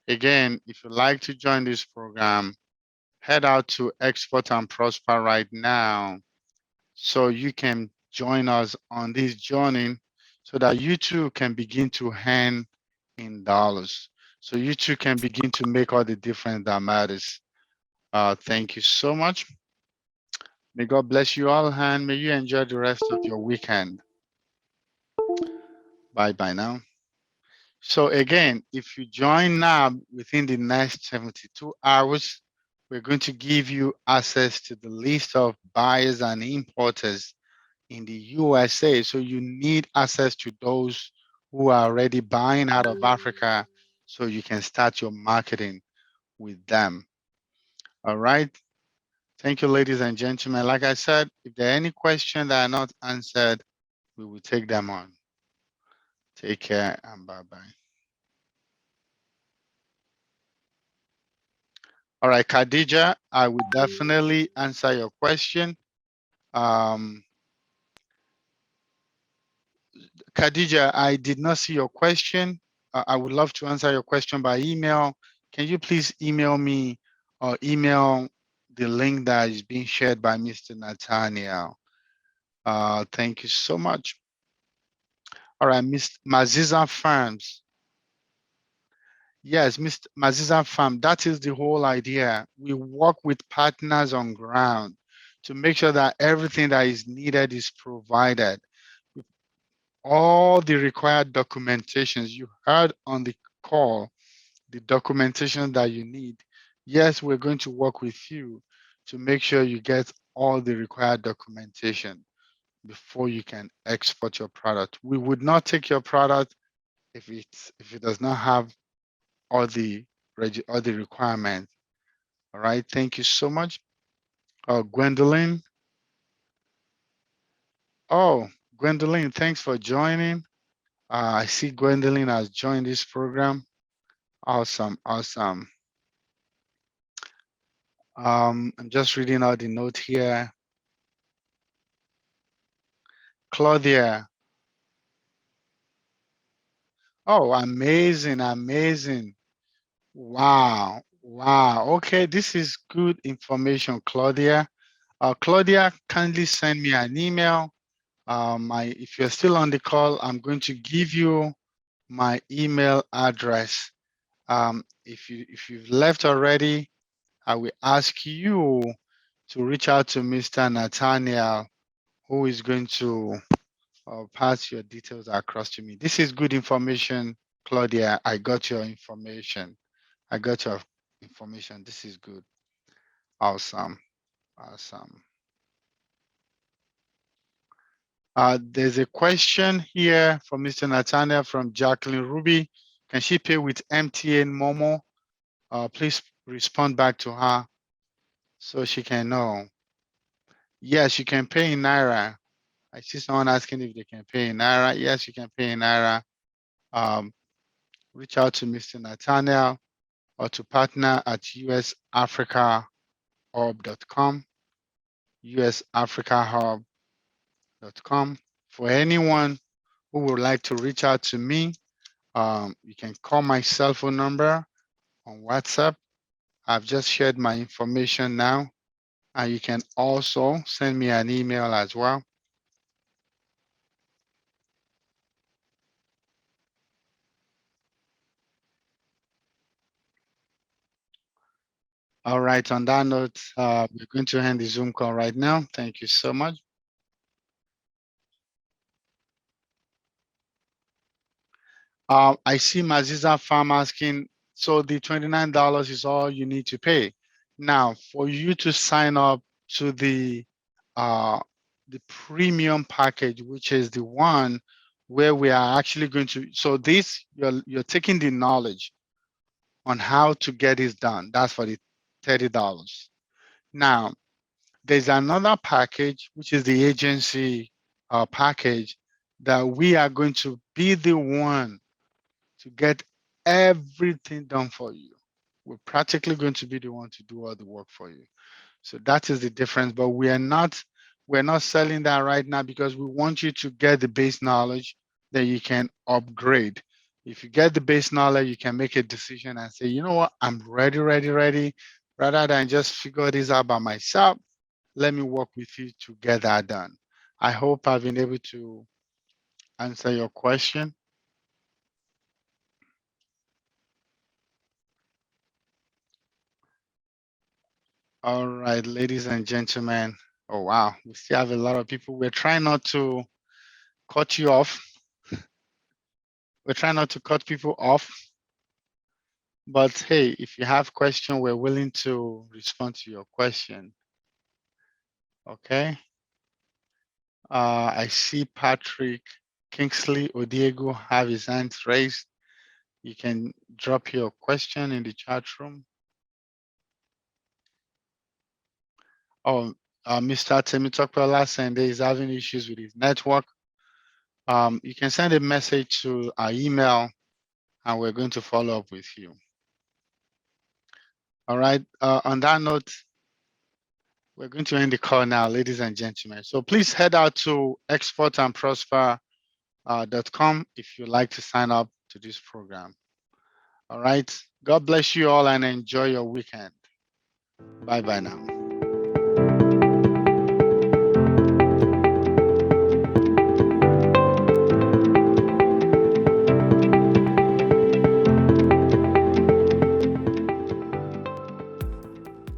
Again, if you'd like to join this program, head out to Export and Prosper right now so you can join us on this journey so that you too can begin to earn in dollars. So you too can begin to make all the difference that matters. Thank you so much. May God bless you all and may you enjoy the rest of your weekend. Bye bye now. So again, if you join now within the next 72 hours, we're going to give you access to the list of buyers and importers in the USA. So you need access to those who are already buying out of Africa so you can start your marketing with them. All right. Thank you, ladies and gentlemen. Like I said, if there are any questions that are not answered, we will take them on. Take care and bye-bye. All right, Khadija, I will definitely answer your question. Khadija, I did not see your question. I would love to answer your question by email. Can you please email me or email the link that is being shared by Mr. Nathaniel? Thank you so much. All right, Mr. Maziza Farms. Yes, Mr. Maziza Farm, that is the whole idea. We work with partners on ground to make sure that everything that is needed is provided. all the required documentations you heard on the call, the documentation that you need. Yes, we're going to work with you to make sure you get all the required documentation before you can export your product. We would not take your product if it does not have all the all the requirements. All right. Thank you so much. Gwendolyn. Oh, Gwendolyn, thanks for joining. I see Gwendolyn has joined this program. Awesome, awesome. I'm just reading out the note here. Claudia. Oh, amazing, amazing. Wow, wow. Okay, this is good information, Claudia. Claudia, kindly send me an email. If you're still on the call, I'm going to give you my email address. If you've left already, I will ask you to reach out to Mr. Nathaniel, who is going to pass your details across to me. This is good information, Claudia. I got your information. I got your information. This is good. Awesome. Awesome. There's a question here from Mr. Nathaniel from Jacqueline Ruby. Can she pay with MTN Momo? Please respond back to her so she can know. Yes, you can pay in Naira. I see someone asking if they can pay in Naira. Yes, you can pay in Naira. Reach out to Mr. Nathaniel or to partner at USAfricaHub.com, USAfricaHub.com. For anyone who would like to reach out to me, you can call my cell phone number on WhatsApp. I've just shared my information now. And you can also send me an email as well. All right, on that note, we're going to end the Zoom call right now. Thank you so much. I see Maziza Farm asking, so the $29 is all you need to pay. Now, for you to sign up to the premium package, which is the one where we are actually going to, so this, you're taking the knowledge on how to get this done. That's for the $30. Now, there's another package, which is the agency package, that we are going to be the one to get everything done for you. We're practically going to be the one to do all the work for you. So that is the difference. But we're not selling that right now because we want you to get the base knowledge that you can upgrade. If you get the base knowledge, you can make a decision and say, you know what, I'm ready. Rather than just figure this out by myself, let me work with you to get that done. I hope I've been able to answer your question. All right, ladies and gentlemen. Oh, wow. We still have a lot of people. We're trying not to cut you off. We're trying not to cut people off. But hey, if you have question, we're willing to respond to your question. Okay. I see Patrick Kingsley Odiego have his hand raised. You can drop your question in the chat room. Oh, Mr. Temitope Sende is having issues with his network. You can send a message to our email and we're going to follow up with you. All right. On that note, we're going to end the call now, ladies and gentlemen. So please head out to exportandprosper.com if you'd like to sign up to this program. All right. God bless you all and enjoy your weekend. Bye-bye now.